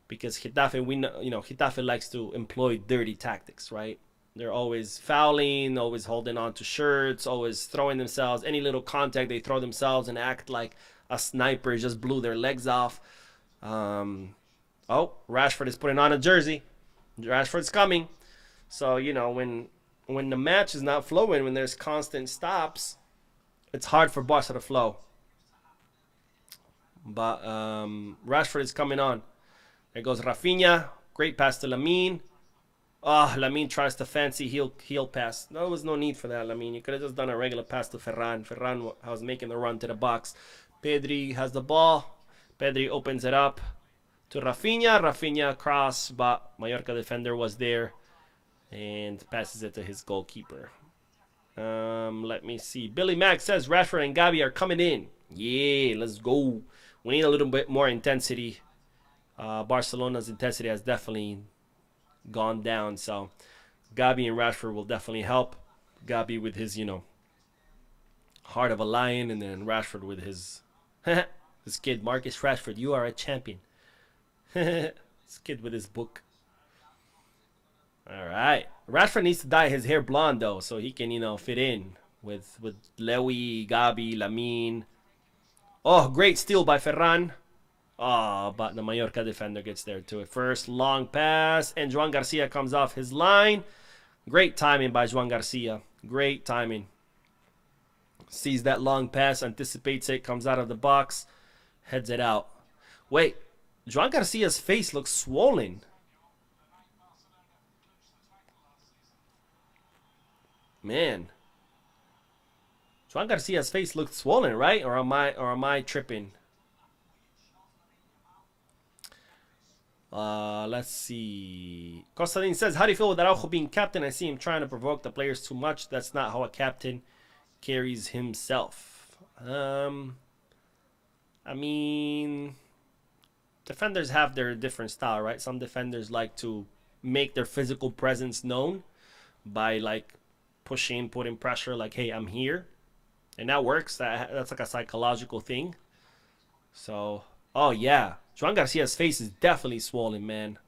because Getafe, we know, Getafe likes to employ dirty tactics, right? They're always fouling, always holding on to shirts, always throwing themselves. Any little contact, they throw themselves and act like a sniper just blew their legs off. Oh, Rashford is putting on a jersey. Rashford's coming. So, you know, when the match is not flowing, when there's constant stops, it's hard for Barca to flow. But Rashford is coming on. There goes Rafinha. Great pass to Lamine. Oh, Lamine tries to fancy heel pass. There was no need for that, Lamine. You could have just done a regular pass to Ferran. Ferran was making the run to the box. Pedri has the ball. Pedri opens it up to Rafinha. Rafinha cross, but Mallorca defender was there and passes it to his goalkeeper. Let me see. Billy Mack says Rashford and Gabi are coming in. Yeah, let's go. We need a little bit more intensity. Barcelona's intensity has definitely gone down, so Gabi and Rashford will definitely help. Gabi with his, you know, heart of a lion, and then Rashford with his this kid Marcus Rashford. You are a champion. This kid with his book. All right, Rashford needs to dye his hair blonde though, so he can, you know, fit in with Lewy, Gabi, Lamine. Oh, great steal by Ferran. Oh, but the Mallorca defender gets there to it first. Long pass, and Joan Garcia comes off his line. Great timing by Joan Garcia. Great timing. Sees that long pass, anticipates it, comes out of the box, heads it out. Wait, Joan Garcia's face looks swollen. Man. Joan Garcia's face looked swollen, right? Or am I tripping? Let's see. Costadin says, how do you feel with Araujo being captain? I see him trying to provoke the players too much. That's not how a captain carries himself. I mean, defenders have their different style, right? Some defenders like to make their physical presence known by like pushing, putting pressure, like, hey, I'm here. And that works. That's like a psychological thing. So, oh yeah. Joan Garcia's face is definitely swollen, man.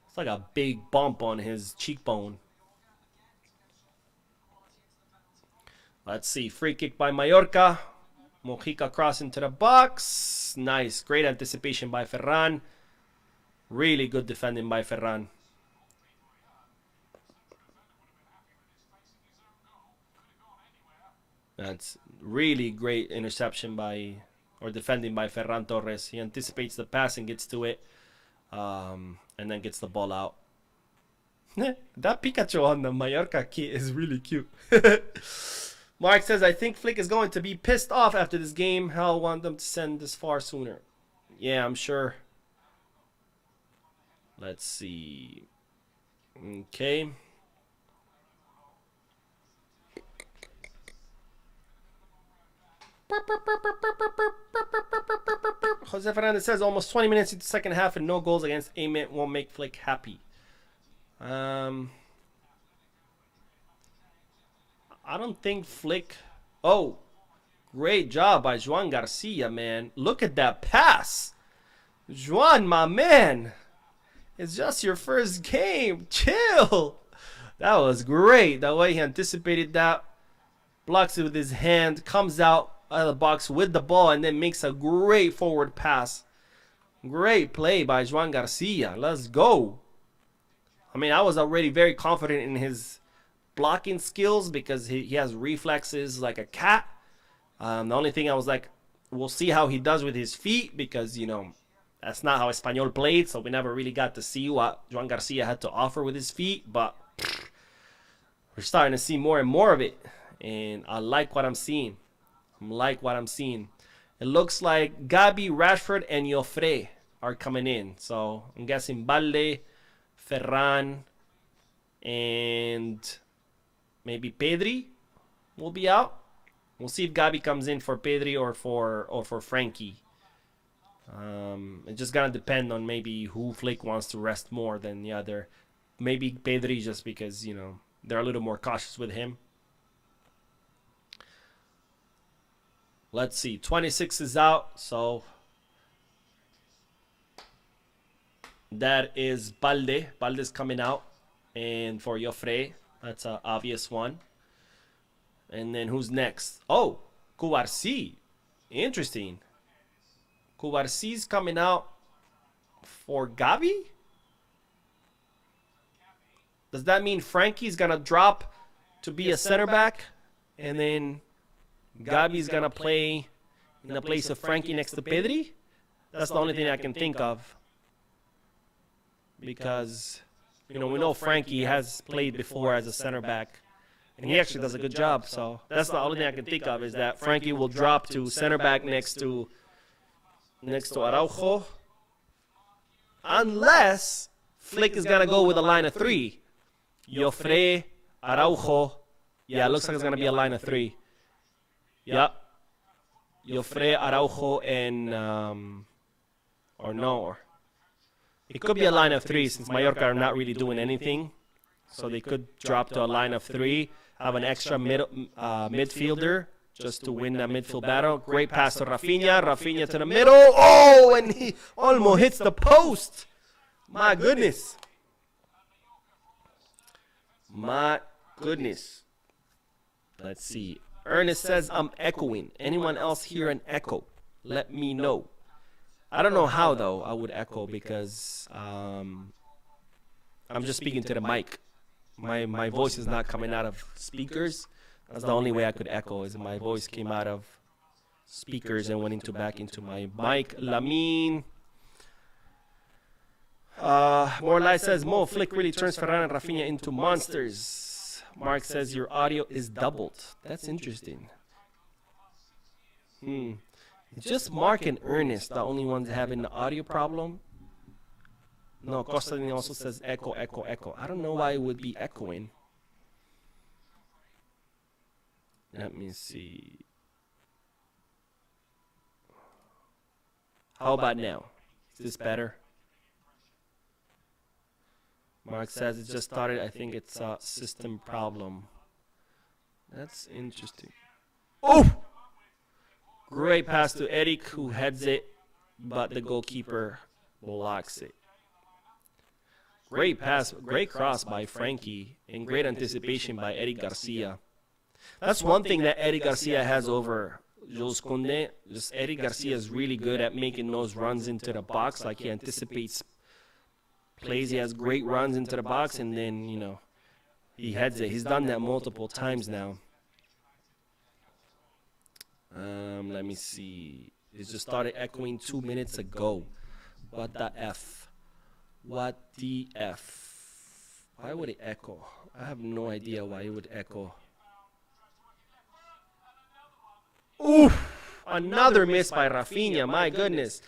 It's like a big bump on his cheekbone. Let's see. Free kick by Mallorca. Mojica cross into the box. Nice. Great anticipation by Ferran. Really good defending by Ferran. That's really great interception by, or defending by Ferran Torres. He anticipates the pass and gets to it, and then gets the ball out. That Pikachu on the Mallorca kit is really cute. Mark says, I think Flick is going to be pissed off after this game. Hell, want them to send this far sooner. Yeah, I'm sure. Let's see. Okay. Jose Fernandez says almost 20 minutes into the second half and no goals against Amen won't make Flick happy. I don't think Flick... Oh, great job by Joan Garcia, man. Look at that pass. Joan, my man. It's just your first game. Chill. That was great. The way he anticipated that. Blocks it with his hand. Comes out of the box with the ball and then makes a great forward pass. Great play by Joan Garcia. Let's go. I mean, I was already very confident in his blocking skills because he has reflexes like a cat. The only thing I was like, we'll see how he does with his feet because, you know, that's not how Espanyol played, so we never really got to see what Joan Garcia had to offer with his feet, but we're starting to see more and more of it, and I like what I'm seeing. It looks like Gabi, Rashford, and Joffre are coming in, so I'm guessing Balde, Ferran, and maybe Pedri will be out. We'll see if Gabi comes in for Pedri or for Frankie. It's just gonna depend on maybe who Flick wants to rest more than the other. Maybe Pedri just because, you know, they're a little more cautious with him. Let's see. 26 is out, so that is Balde. Balde's coming out. And for Joffre, that's an obvious one. And then who's next? Oh, Cubarsí. Interesting. Cubarsi's coming out for Gavi? Does that mean Frankie's going to drop to be a center back? And then Gavi's going to play in the place of Frankie next to Pedri? That's the only thing I can think of. Because, we know Frankie has played before as a center back. And he actually does a good job. So that's the only thing I can think of is that Frankie will drop to center back next to Araujo. Unless Flick is going to go with a line of three. Joffre, Araujo. Yeah, it looks like it's going to be a line of three. Yep. Joffre, Araujo, and... It could be a line of three since Mallorca are not really doing anything. So they could drop to a line of three. Have an extra midfielder just to win that midfield battle. Great pass to Rafinha. Rafinha to the middle. Oh, and he almost hits the post. My goodness. My goodness. Let's see. Ernest says I'm echoing. Anyone else hear an echo? Let me know. I don't know how, though, I would echo because I'm just speaking to the mic. My voice is not coming out of speakers. That's the only way I could echo is my voice came out of speakers and went back into my mic. Lamine. More Light says, Mo, Flick really turns Ferran and Rafinha into monsters. Mark says, your audio is doubled. That's interesting. It's just Mark and Ernest, the only ones having the audio problem. No, Costadini also says echo, echo, echo. I don't know why it would be echoing. Let me see. How about now? Is this better? Mark says it just started. I think it's a system problem. That's interesting. Oh! Great pass to Eric, who heads it, but the goalkeeper blocks it. Great pass, great cross by Frankie, and great anticipation by Eric Garcia. That's one thing that Eric Garcia has over Jules Koundé. Just Eric Garcia is really good at making those runs into the box. Like he anticipates plays. He has great runs into the box, and then, he heads it. He's done that multiple times now. Let me see. It just started echoing 2 minutes ago. What the F? What the F? Why would it echo? I have no idea why it would echo. Oof! Another miss by Rafinha. My goodness.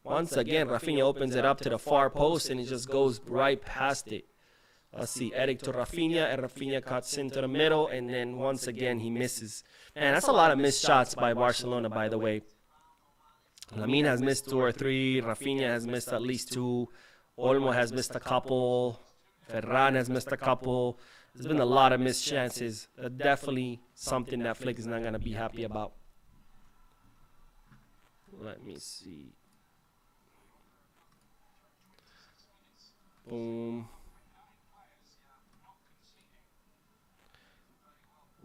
Once again, Rafinha opens it up to the far post and it just goes right past it. Let's see, Eric to Rafinha, and Rafinha cuts into the middle, and then once again he misses. Man, that's a lot of missed shots by Barcelona, by the way. Lamine has missed 2 or 3. Rafinha has missed at least 2. Olmo has missed a couple. Ferran has missed a couple. There's been a lot of missed chances. Definitely something that Flick is not going to be happy about. Let me see. Boom.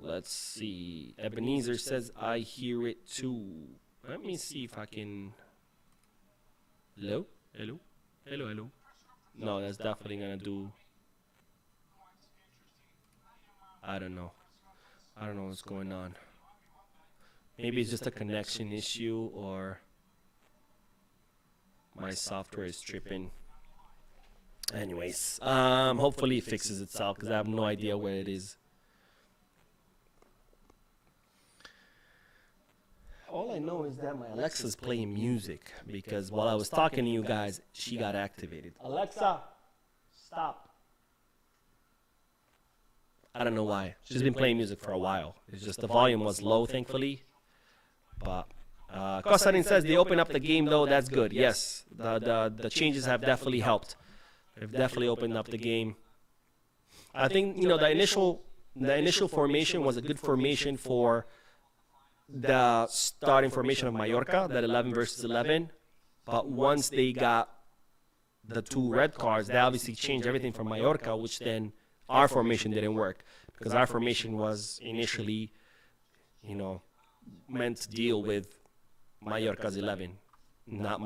Let's see. Ebenezer says, I hear it too. Let me see if I can... Hello? Hello? Hello, hello. No, that's definitely going to do... I don't know. I don't know what's going on. Maybe it's just a connection issue or my software is tripping. Anyways, hopefully it fixes itself because I have no idea where it is. All I know is that my Alexa's playing music because while I was talking to you guys, she got activated. Alexa, stop. I don't know why. She's been playing music for a while. It's just the volume was low, thankfully. But Kostanin says they open up the game, though. That's good. Yes, the changes have definitely helped. They've definitely opened up the game. I think the initial formation was a good formation for the starting formation of Mallorca, that 11 versus 11. But once they got the 2 red cards, they obviously changed everything for Mallorca, which then our formation didn't work because our formation was initially, meant to deal with Mallorca's 11, not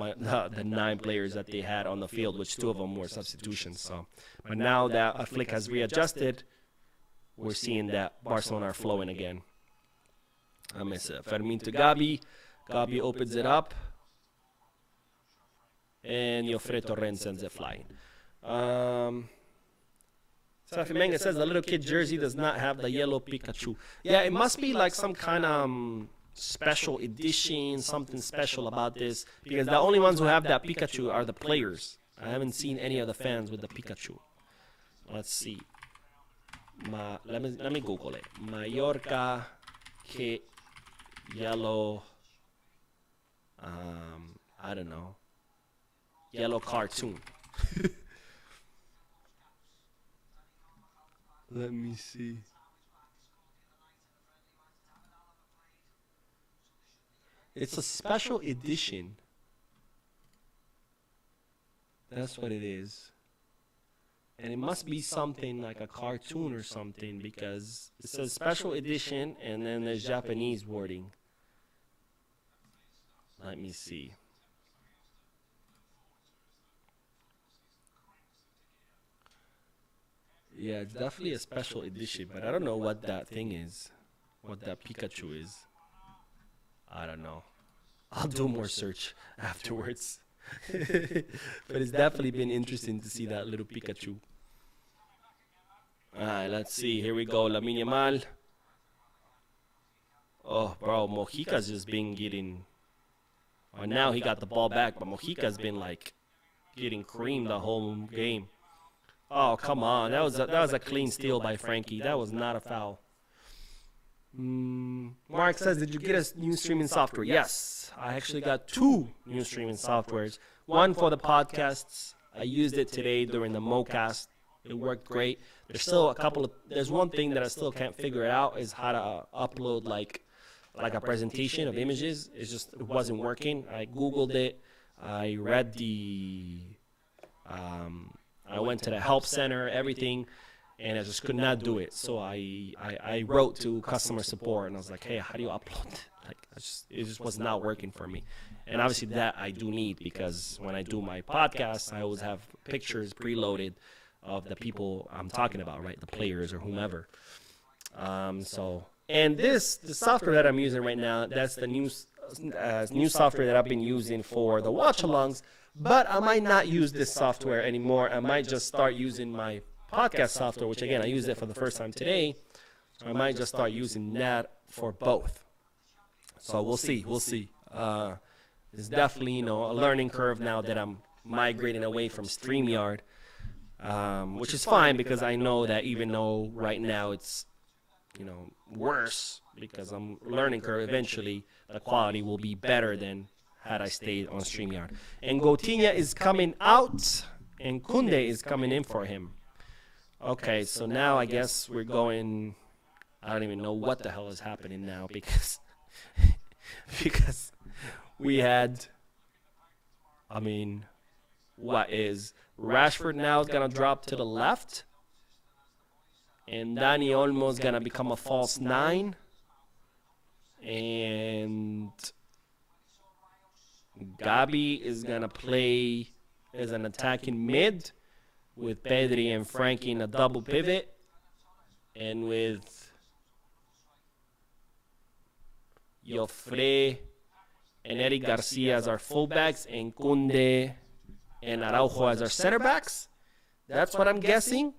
the 9 players that they had on the field, which 2 of them were substitutions. So, but now that Flick has readjusted, we're seeing that Barcelona are flowing again. I miss it. Fermin to Gabi. Gabi opens it up. And Jofre Torrent sends it flying. Safi Menga says the little kid jersey does not have the yellow Pikachu. Yeah, it must be like some kind of special edition, something special about this. Because the only ones who have that Pikachu are the players. I haven't seen any of the fans with the Pikachu. Let's see. Let me Google it. Mallorca kit yellow. I don't know. Yellow cartoon. Let me see. It's a special edition. That's what it is. And it must be something like a cartoon or something, because it says special edition and then there's Japanese wording. Let me see. Yeah, it's definitely a special edition, but I don't know what that thing is. What that Pikachu is. I don't know. I'll do more search afterwards. But it's definitely been interesting to see that little Pikachu. Alright, let's see. Here we go. Lamine Yamal. Oh, bro. Mojica's just been getting... Oh, now he got the ball back, but Mojica's been, like, getting creamed the whole game. Oh, come on. That was a clean steal by Frankie. That was not a foul. Mark says, did you get a new streaming software? Yes. I actually got 2 new streaming softwares. One for the podcasts. I used it today during the MoCast. It worked great. There's still a couple of... There's one thing that I still can't figure out is how to upload, like a presentation of images. It wasn't working. I Googled it. I read the... I went to the help center, everything, and I just could not do it. So I wrote to customer support, and I was like, hey, how do you upload it? Like, it just was not working for me. And obviously that I do need, because when I do my podcast, I always have pictures preloaded of the people I'm talking about, right? The players or whomever. And the software that I'm using right now, that's the new software that I've been using for the watch-alongs. But I might not use this software anymore. I might just start using my podcast software, which, again, I used it for the first time today. So I might just start using that for both. So we'll see. We'll see. It's definitely, a learning curve now that I'm migrating away from StreamYard, which is fine, because I know that even though right now it's, worse, because I'm learning curve, eventually the quality will be better than had I stayed on StreamYard. And Coutinho is coming out, and Koundé is coming in for him. Okay, so now I guess we're going... I don't even know what the hell is happening now, because we had... what is... Rashford now is going to drop to the left, and Dani Olmo is going to become a false 9, and... Gabi is going to play as an attacking mid, with Pedri and Frankie in a double pivot, and with Jofre and Eric Garcia as our fullbacks, and Koundé and Araujo as our center backs. That's what I'm guessing.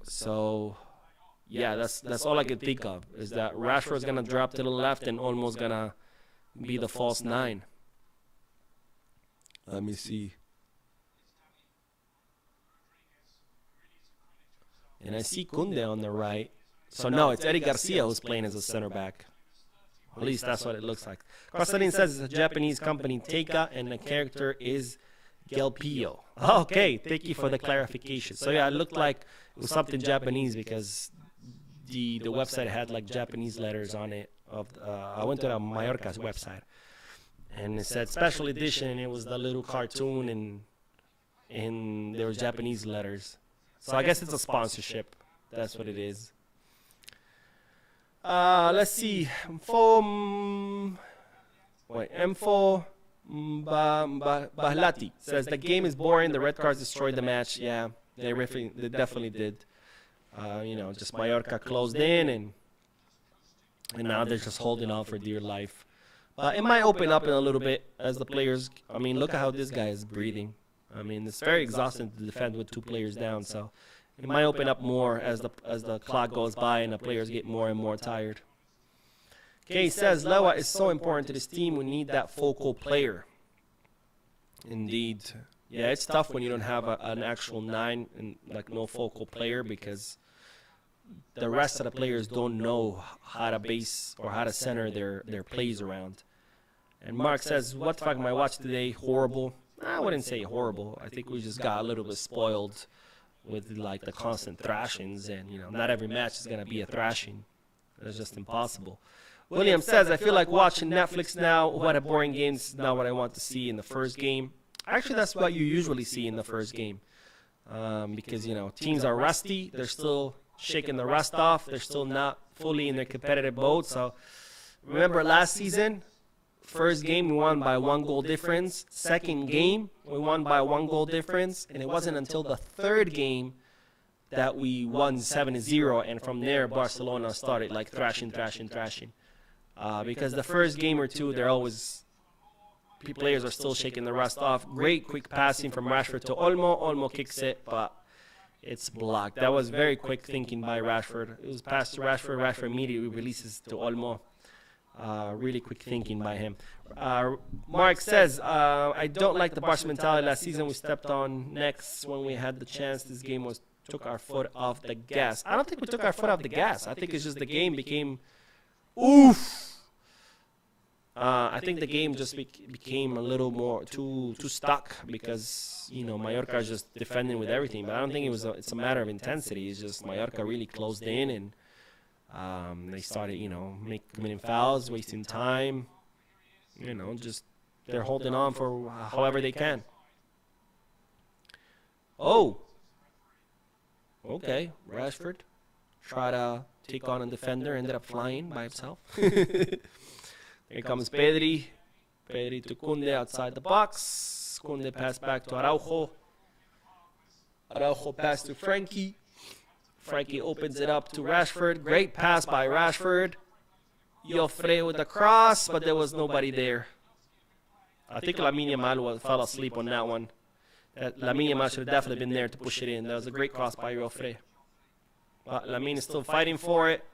So, yeah, that's all I can think of, is that Rashford's going to drop to the left and Olmo's going to be the false 9. Let me see. And I see Koundé on the right. So no, it's Eric Garcia who's playing as a center back. At least that's what it looks like. Constantine says it's a Japanese company, Teika, and the character is Gelpio. Okay, thank you for the clarification. So yeah, it looked like it was something Japanese, because the website had like Japanese letters on it. I went to the Mallorca's website, and it said special edition, and it was the little cartoon, and there were Japanese letters. So I guess it's a sponsorship. That's what it is. Let's see. Info Bahlati says the game is boring. The red cards destroyed the match. Yeah, they definitely did. Just Mallorca closed in, and now they're just holding on for dear life. It might open up in a little bit as the players. I mean, look at how this guy is breathing. I mean, it's very exhausting to defend with 2 players down. So it might open up more as the clock goes by and the players get more and more tired. Kay says Lewa is so important to this team. We need that focal player. Indeed. Yeah, it's tough when you don't have an actual 9 and like no focal player, because the rest of the players don't know how to base or how to center their plays around. And Mark says, what the fuck am I watching today? Horrible. I wouldn't say horrible. I think we just got a little bit spoiled with like the constant thrashings, and not every match is gonna be a thrashing. It's just impossible. William says, I feel like watching Netflix now. What a boring game. This is not what I want to see in the first game. Actually, that's what you usually see in the first game. Because, teams are rusty. They're still shaking the rust off. They're still not fully in their competitive mode. So, remember last season, first game we won by 1 goal difference. Second game, we won by 1 goal difference. And it wasn't until the third game that we won 7-0. And from there, Barcelona started like thrashing. Because the first game or two, players are still shaking the rust off. Great quick passing from Rashford to Olmo. Olmo kicks it, but it's blocked. That was very quick thinking by Rashford. It was passed to Rashford. Rashford immediately releases to Olmo. Really quick thinking by him. Mark says, I don't like the Barca mentality. Last season we stepped on necks when we had the chance. This game took our foot off the gas. I don't think we took our foot off the gas. I think it's just the game became oof. I think the game just became a little more too stuck, because Mallorca is just defending with everything. But I don't think it's a matter of intensity. It's just Mallorca really closed in, and they started committing fouls, wasting time. Just they're holding on for however they can. Oh, okay, Rashford tried to take on a defender, ended up flying by himself. Here comes Pedri. Pedri to Kunde outside the box. Kunde pass back to Araujo. Araujo pass to Frankie. Frankie opens it up to Rashford. Great pass by Rashford. Joffre with the cross, but there was nobody there. I think Lamine Yamal fell asleep on that one. Lamine Yamal should have definitely been there to push it in. That was a great cross by Joffre. But Lamine is still fighting for it.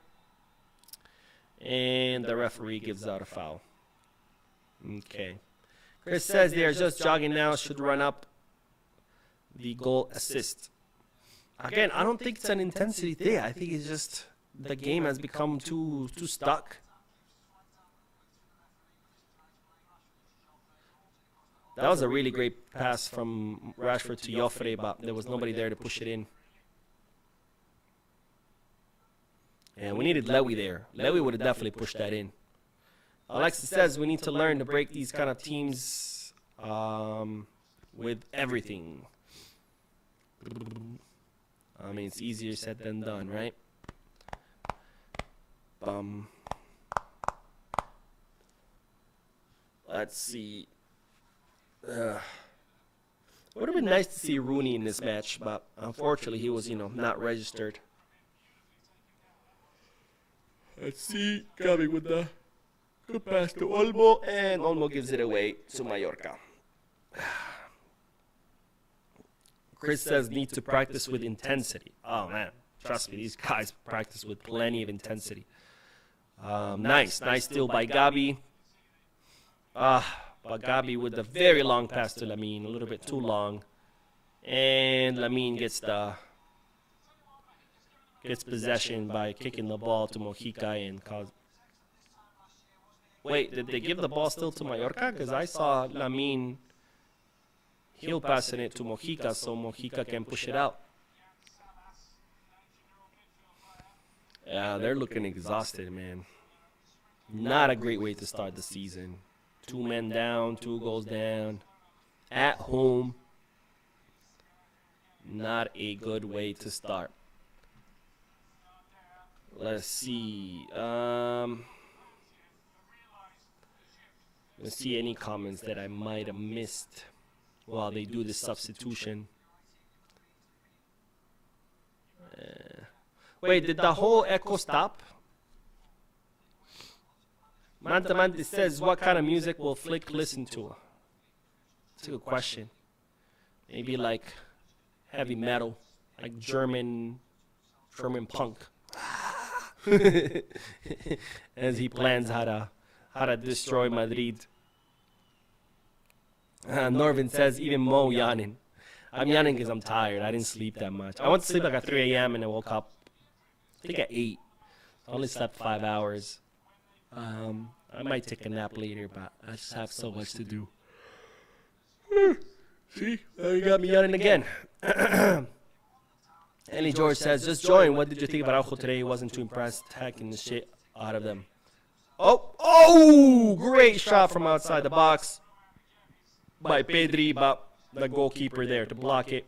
And the referee gives out a foul. Okay. Chris says they are just jogging now. Should run up the goal assist. Again, I don't think it's an intensity thing. I think it's just the game has become too stuck. That was a really great pass from Rashford to Joffre, but there was nobody there to push it in. And we needed Lewy there. Lewy would have definitely pushed that in. Alexis says we need to learn to break these kind of teams with everything. I mean, it's easier said than done, right? Let's see. It would have been nice to see Rooney in this match, but unfortunately he was, not registered. Let's see, coming with the good pass to Olmo, and Olmo gives it away to Mallorca. Chris says need to practice with intensity. Oh man, trust me, these guys practice with plenty of intensity. Nice steal by Gabi. But Gabi with the very long pass to Lamine, a little bit too long, and Lamine gets possession by kicking the ball to Mojica and cause. Wait, did they give the ball still to Mallorca? Because I saw Lamine heel passing it to Mojica so Mojica can push it out. Yeah, they're looking exhausted, man. Not a great way to start the season. 2 men down, 2 goals down, at home. Not a good way to start. Let's see. Let's see any comments that I might have missed while they do the substitution. Wait, did the whole echo stop? Manta says, what kind of music will Flick listen to? That's a good question. Maybe like heavy metal, like German punk. As he plans how to destroy Madrid. Norvin says, even Mo yawning. I'm yawning because I'm tired. I didn't sleep that much. I went to sleep like at 3 a.m. and I woke up, I think at 8. I only slept 5 hours. I might take a nap later, but I just have so much to do. See? You got me yawning again. Ellie George says, just join. What did you think about Araujo today? He wasn't too impressed. Hacking the shit out of them. Oh, great shot from outside the box by Pedri, but the goalkeeper there to block it.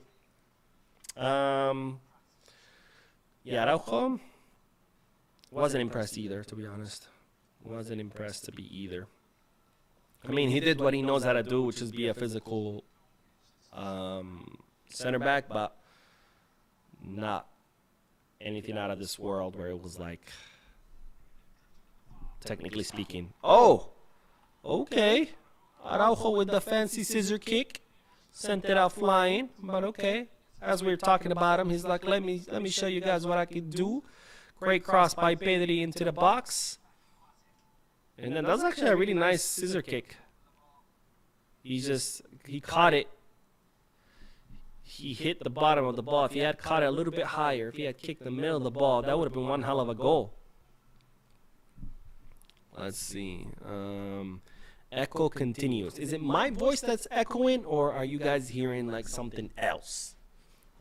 Yeah, Araujo wasn't impressed either, to be honest. Wasn't impressed to be either. I mean, he did what he knows how to do, which is be a physical center back, but not anything out of this world where it was like, technically speaking. Oh, okay. Araujo with the fancy scissor kick. Sent it out flying, but okay. As we were talking about him, he's like, let me show you guys what I can do. Great cross by Pedri into the box. And then that was actually a really nice scissor kick. He caught it. He hit the bottom of the ball. If he had caught it a little bit higher, if he had kicked the middle of the ball, that would have been one hell of a goal. Let's see. Echo continues. Is it my voice that's echoing, or are you guys hearing like something else?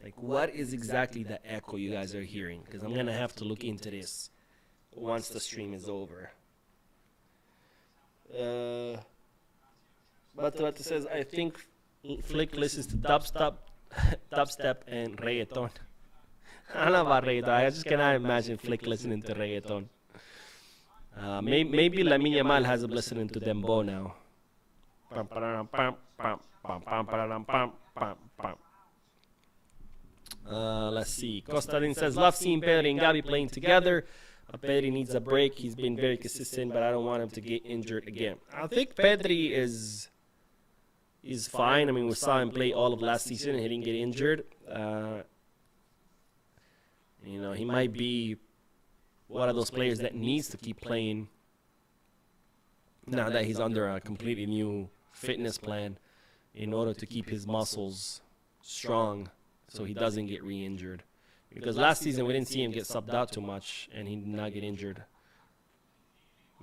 Like, what is exactly the echo you guys are hearing? Because I'm going to have to look into this once the stream is over. But what it says, I think Flick listens to dubstep and reggaeton. I don't know about reggaeton. I just cannot imagine Flick listening to reggaeton. Maybe Lamine Yamal has him listening to Dembo now. Let's see. Costadin says, love seeing Pedri and Gabi playing together. Pedri needs a break. He's been very consistent, but I don't want him to get injured again. I think Pedri is fine. I mean, we saw him play all of last season and he didn't get injured. You know, he might be one of those players that needs to keep playing now that he's under a completely new fitness plan in order to keep his muscles strong so he doesn't get re-injured. Because last season we didn't see him get subbed out too much and he did not get injured.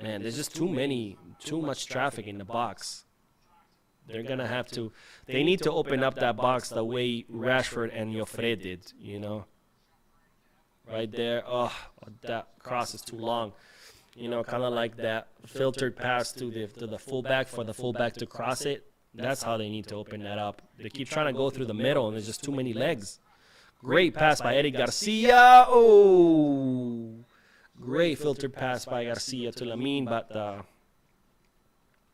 Man, there's just too much traffic in the box. They're going to have to, they need to open up that box the way Rashford and Joffre did, you know. Right there, oh, that cross is too long. You know, kind of like that filtered pass to the fullback for the fullback to cross it. That's how they need to open that up. They keep trying to go through the middle, and there's just too many legs. Great pass by Eric Garcia. Oh, great filtered pass by Garcia to Lamine, but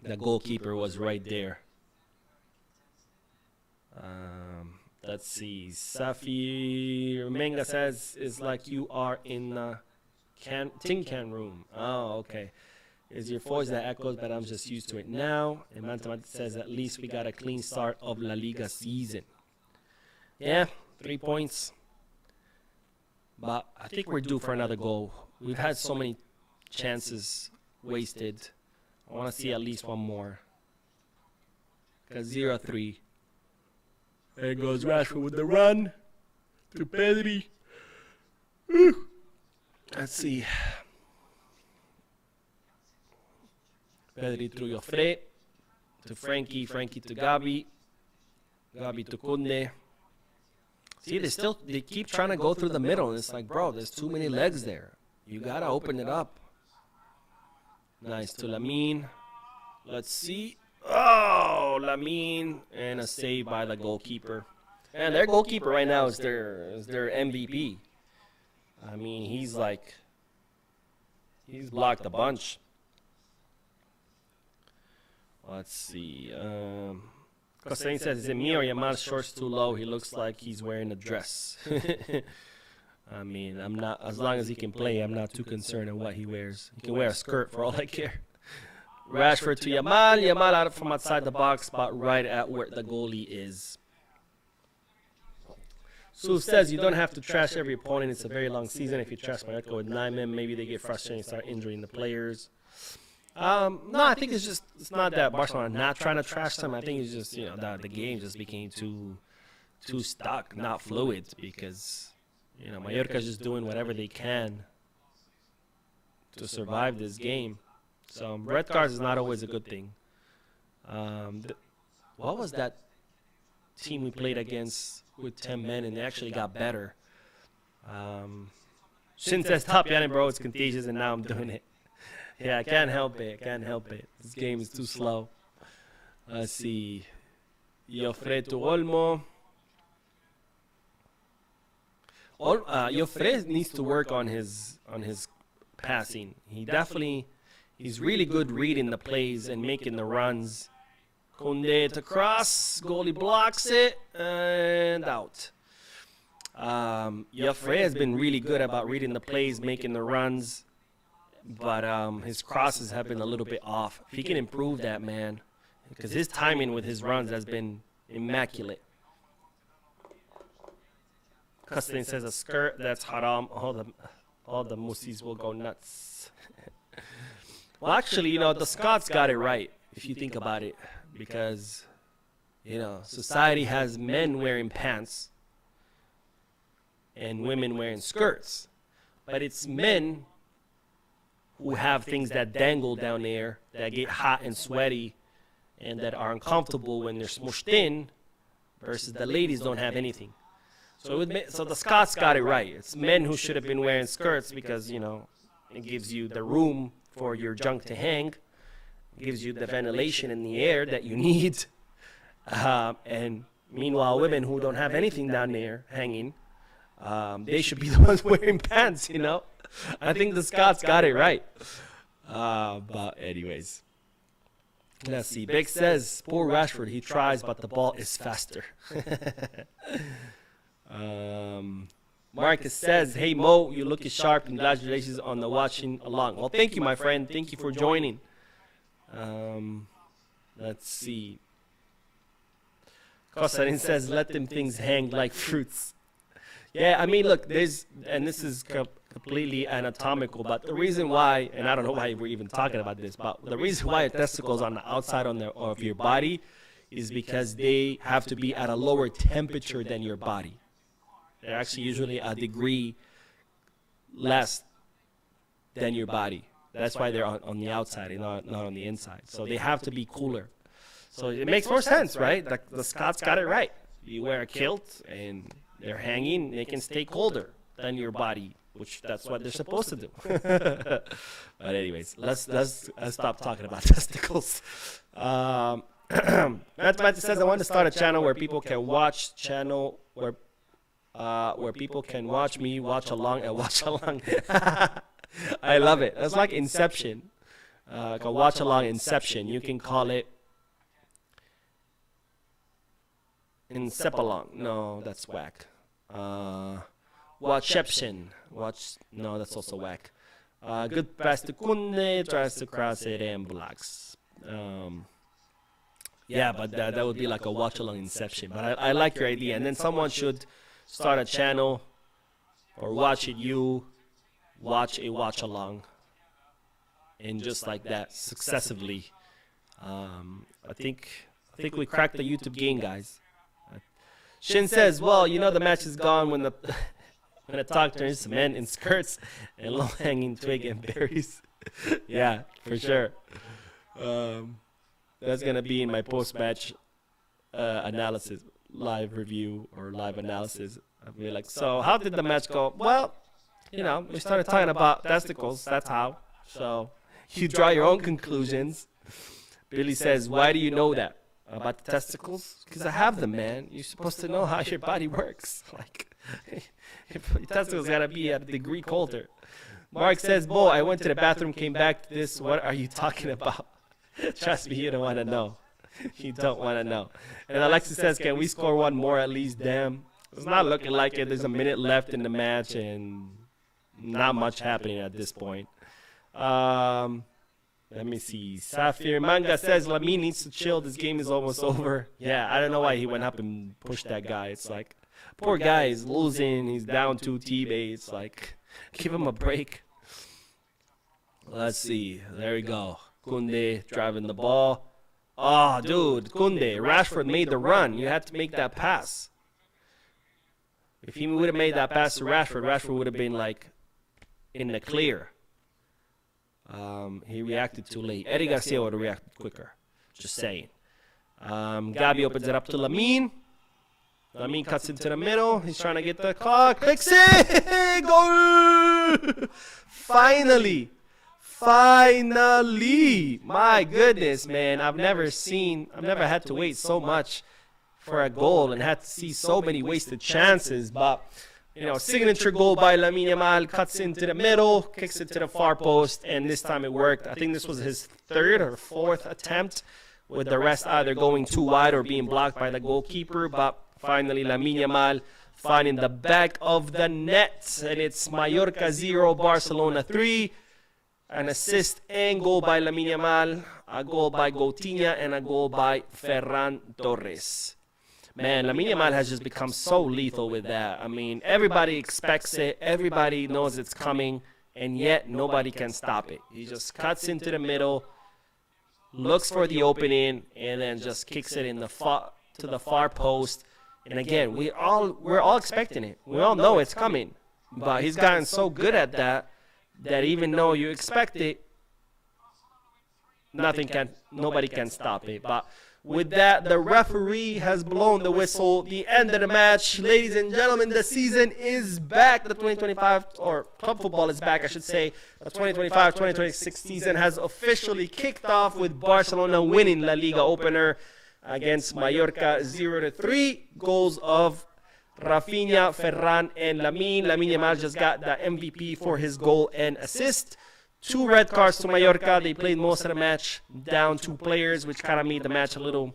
the goalkeeper was right there. Let's see. Safi Menga says, it's like you are in the tin can room. Oh, okay. It's your voice that echoes, but I'm just used to it now. And Mantamati says, at least we got a clean start of La Liga season. Yeah, 3 points. But I think we're due for another goal. We've had so many chances wasted. I want to see at least one more. Because 0-3. There goes Rashford with the run to Pedri. Let's see. Pedri through Joffre to Frankie to Gabi. Gabi to Kunde. See, they keep trying to go through the middle, and it's like, bro, there's too many legs there. You gotta open it up. Nice to Lamine. Let's see. Oh, Lamine, and a save by the goalkeeper. And their goalkeeper right now is their MVP. I mean, he's like He's blocked a bunch. Let's see. Costaine says, is it me or Yamal's shorts too low? He looks like he's wearing a dress. I mean, I'm not, as long as he can play, I'm not too concerned on what he wears. He can wear a skirt for all I care. Rashford to Yamal. Yamal out from outside the box, spot right at where the goalie is. Sue says you don't have to trash every opponent. It's a very long season. If you trash Mallorca with 9 men, maybe they get frustrated and start injuring the players. No, I think it's not that Barcelona not trying to trash them. I think it's just, the game just became too stuck, not fluid, because, Mallorca's just doing whatever they can to survive this game. So red cards is not always a good thing. What was that team we played against with 10 men, and they actually got better? Shin says, stop yelling, bro. It's contagious, and now I'm doing it. Yeah, I can't help it. This game is too slow. Let's see. Joffre to Olmo. Joffre needs to work on his passing. He's really good reading the plays and making the runs. Koundé to cross. Goalie blocks it, and out. Joffre has been really good about reading the plays, making the runs. But his crosses have been a little bit off. If he can improve that, man, because his timing with his runs has been immaculate. Custine says a skirt, that's haram. All the musis will go nuts. Well, actually, the Scots got it right, if you think about it, because, society has men wearing pants and women wearing skirts, but it's men who have things that dangle down there, that get hot and sweaty, and that are uncomfortable when they're smushed in, versus the ladies don't have anything. So the Scots got it right. It's men who should have been wearing skirts because, it gives you the room for your junk to hang. It gives you the ventilation in the air that you need. And meanwhile, women who don't have anything down there hanging, they should be the ones wearing pants, I think the Scots got it right. But anyways. Let's see. Big says, poor Rashford, he tries, but the ball is faster. Marcus says, hey Mo, you looking sharp. Congratulations on the watching along. Well, thank you, my friend. Thank you for joining. Let's see. Kosarin says, let them things hang like fruits. Yeah, I mean, look, this is completely anatomical, but the reason why, and I don't know why we're even talking about this, but the reason why your testicles on the outside of your body is because they have to be at a lower temperature than your body. They're actually usually a degree less than your body. That's why they're on the outside and not on the inside. So they have to be cooler. So it makes more sense, right? The Scots got it right. You wear a kilt and they're hanging, they can stay colder than your body, which that's what they're supposed to do. But anyways, let's stop talking about testicles. Mathematics says I want to start a channel where people can watch where people can watch me watch along and watch along. I love it. That's like Inception. Like a watch along Inception. You can call it Incepalong. No, that's whack. Watchception. No, that's also whack. Good pass to Koundé, tries to cross it and blocks. Yeah, but that would be like a watch along Inception. But I like your idea. And then someone should start a channel or watch it watch a watch along. And just like that, successively. I think we cracked the YouTube game, guys. Shin says, well, the match is gone when the talk turns to men in skirts and low-hanging twig and berries. Yeah, for sure. That's going to be in my post-match analysis, live review or live analysis. I'll be like, so how did the match go? Well, we started talking about testicles. That's how. So you draw your own conclusions. Billy says, why do you know that? About the testicles? Because I have them, man. You're supposed to know how your body works. Like, your testicles got to be at a degree colder. Mark says, Bo, I went to the bathroom, came back to this. What are you talking about? Trust me, you don't want to know. You don't want to know. And Alexis says, can we score one more at least? Damn. It's not looking like it. There's a minute left in the match and not much happening at this point. Let me see. Safir Manga says, Lamine needs to chill. This game is almost over. Yeah, I don't know why he went up and pushed that guy. It's like, poor guy is losing. He's down 2 teammates. Like, give him a break. Let's see. There we go. Kunde driving the ball. Oh, dude. Kunde. Rashford made the run. You had to make that pass. If he would have made that pass to Rashford, Rashford would have been, like, in the clear. He reacted too late. Eddie Garcia would have reacted quicker. Just saying. Gabi opens it up to Lamine. Lamine cuts into the middle. He's trying to get the clock. Clicks it! Goal! Finally. Finally. My goodness, man. I've never had to wait so much for a goal and had to see so many wasted chances. But, you know, signature goal by Lamine Yamal, cuts into the middle, kicks it to the far post, and this time it worked. I think this was his 3rd or 4th attempt, with the rest either going too wide or being blocked by the goalkeeper. But finally, Lamine Yamal finding the back of the net, and it's Mallorca 0, Barcelona 3. An assist and goal by Lamine Yamal, a goal by Coutinho, and a goal by Ferran Torres. Man, Lamine Yamal has just become so lethal with that. I mean, everybody expects it. Everybody knows it's coming, and yet nobody can stop it. He just cuts into the middle, looks for the opening, and then just kicks it in the to the far post. And again, we're all expecting it. We all know it's coming, but he's gotten so good at that even though you expect it, nobody can stop it. But with that, the referee has blown the whistle. The end of the match. Ladies and gentlemen, the season is back. The 2025, or club football is back, I should say. The 2025-2026 season has officially kicked off with Barcelona winning La Liga opener against Mallorca 0-3. Goals of Rafinha, Ferran, and Lamine. Lamine Yamal just got the MVP for his goal and assist. 2 red cards to Mallorca. They played most of the match down 2 players, which kind of made the match a little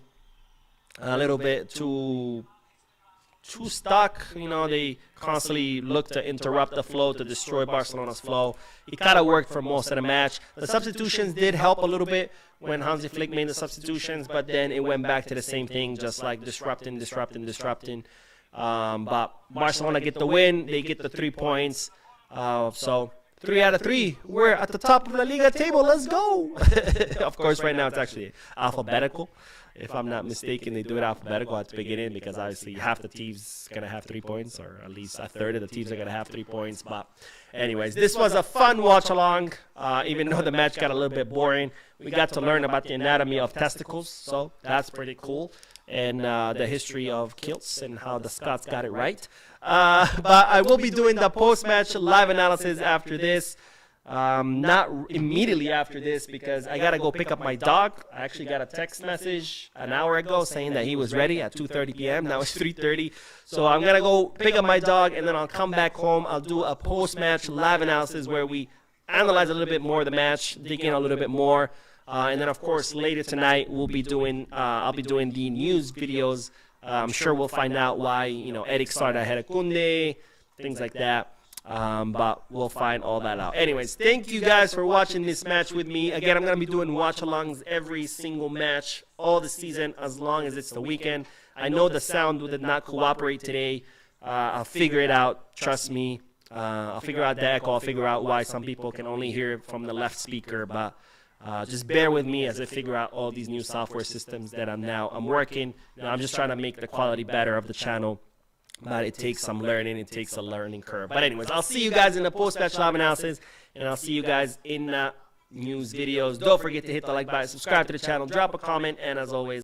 bit too stuck. You know, they constantly looked to interrupt the flow, to destroy Barcelona's flow. It kind of worked for most of the match. The substitutions did help a little bit when Hansi Flick made the substitutions, but then it went back to the same thing, just like disrupting. But Barcelona get the win. They get the 3 points. So 3 out of 3. We're at the top of the Liga table. Let's go. Of course, right now it's actually alphabetical. If I'm not mistaken, they do it alphabetical at the beginning because obviously half the teams going to have 3 points, or at least a third of the teams are going to have 3 points. But anyways, this was a fun watch along. Even though the match got a little bit boring, we got to learn about the anatomy of testicles. So that's pretty cool. And the history of kilts and how the Scots got it right. But I will be doing the post-match live analysis after this. Not immediately after this because I got to go pick up my dog. I actually got a text message an hour ago saying that he was ready at 2:30 p.m. Now it's 3:30. So I'm going to go pick up my dog, and then I'll come back home. I'll do a post-match live analysis where we analyze a little bit more of the match, dig in a little bit more. And then, of course, later tonight I'll be doing the news videos. I'm sure we'll find out why, Eric started ahead of Kunde, things like that. But we'll find all that out. Anyways, thank you guys for watching this match with me. Again, I'm going to be doing watch-alongs every single match all the season as long as it's the weekend. I know the sound did not cooperate today. I'll figure it out. Trust me. I'll figure out the echo. I'll figure out why some people can only hear it from the left speaker. But just bear with me as I figure out all these new software systems that I'm working. I'm just trying to make the quality better of the channel. But it takes some learning. It takes a learning curve. But anyways, I'll see you guys in the post-match live analysis. And I'll see you guys in news videos. Don't forget to hit the like button, subscribe to the channel, drop a comment. And as always,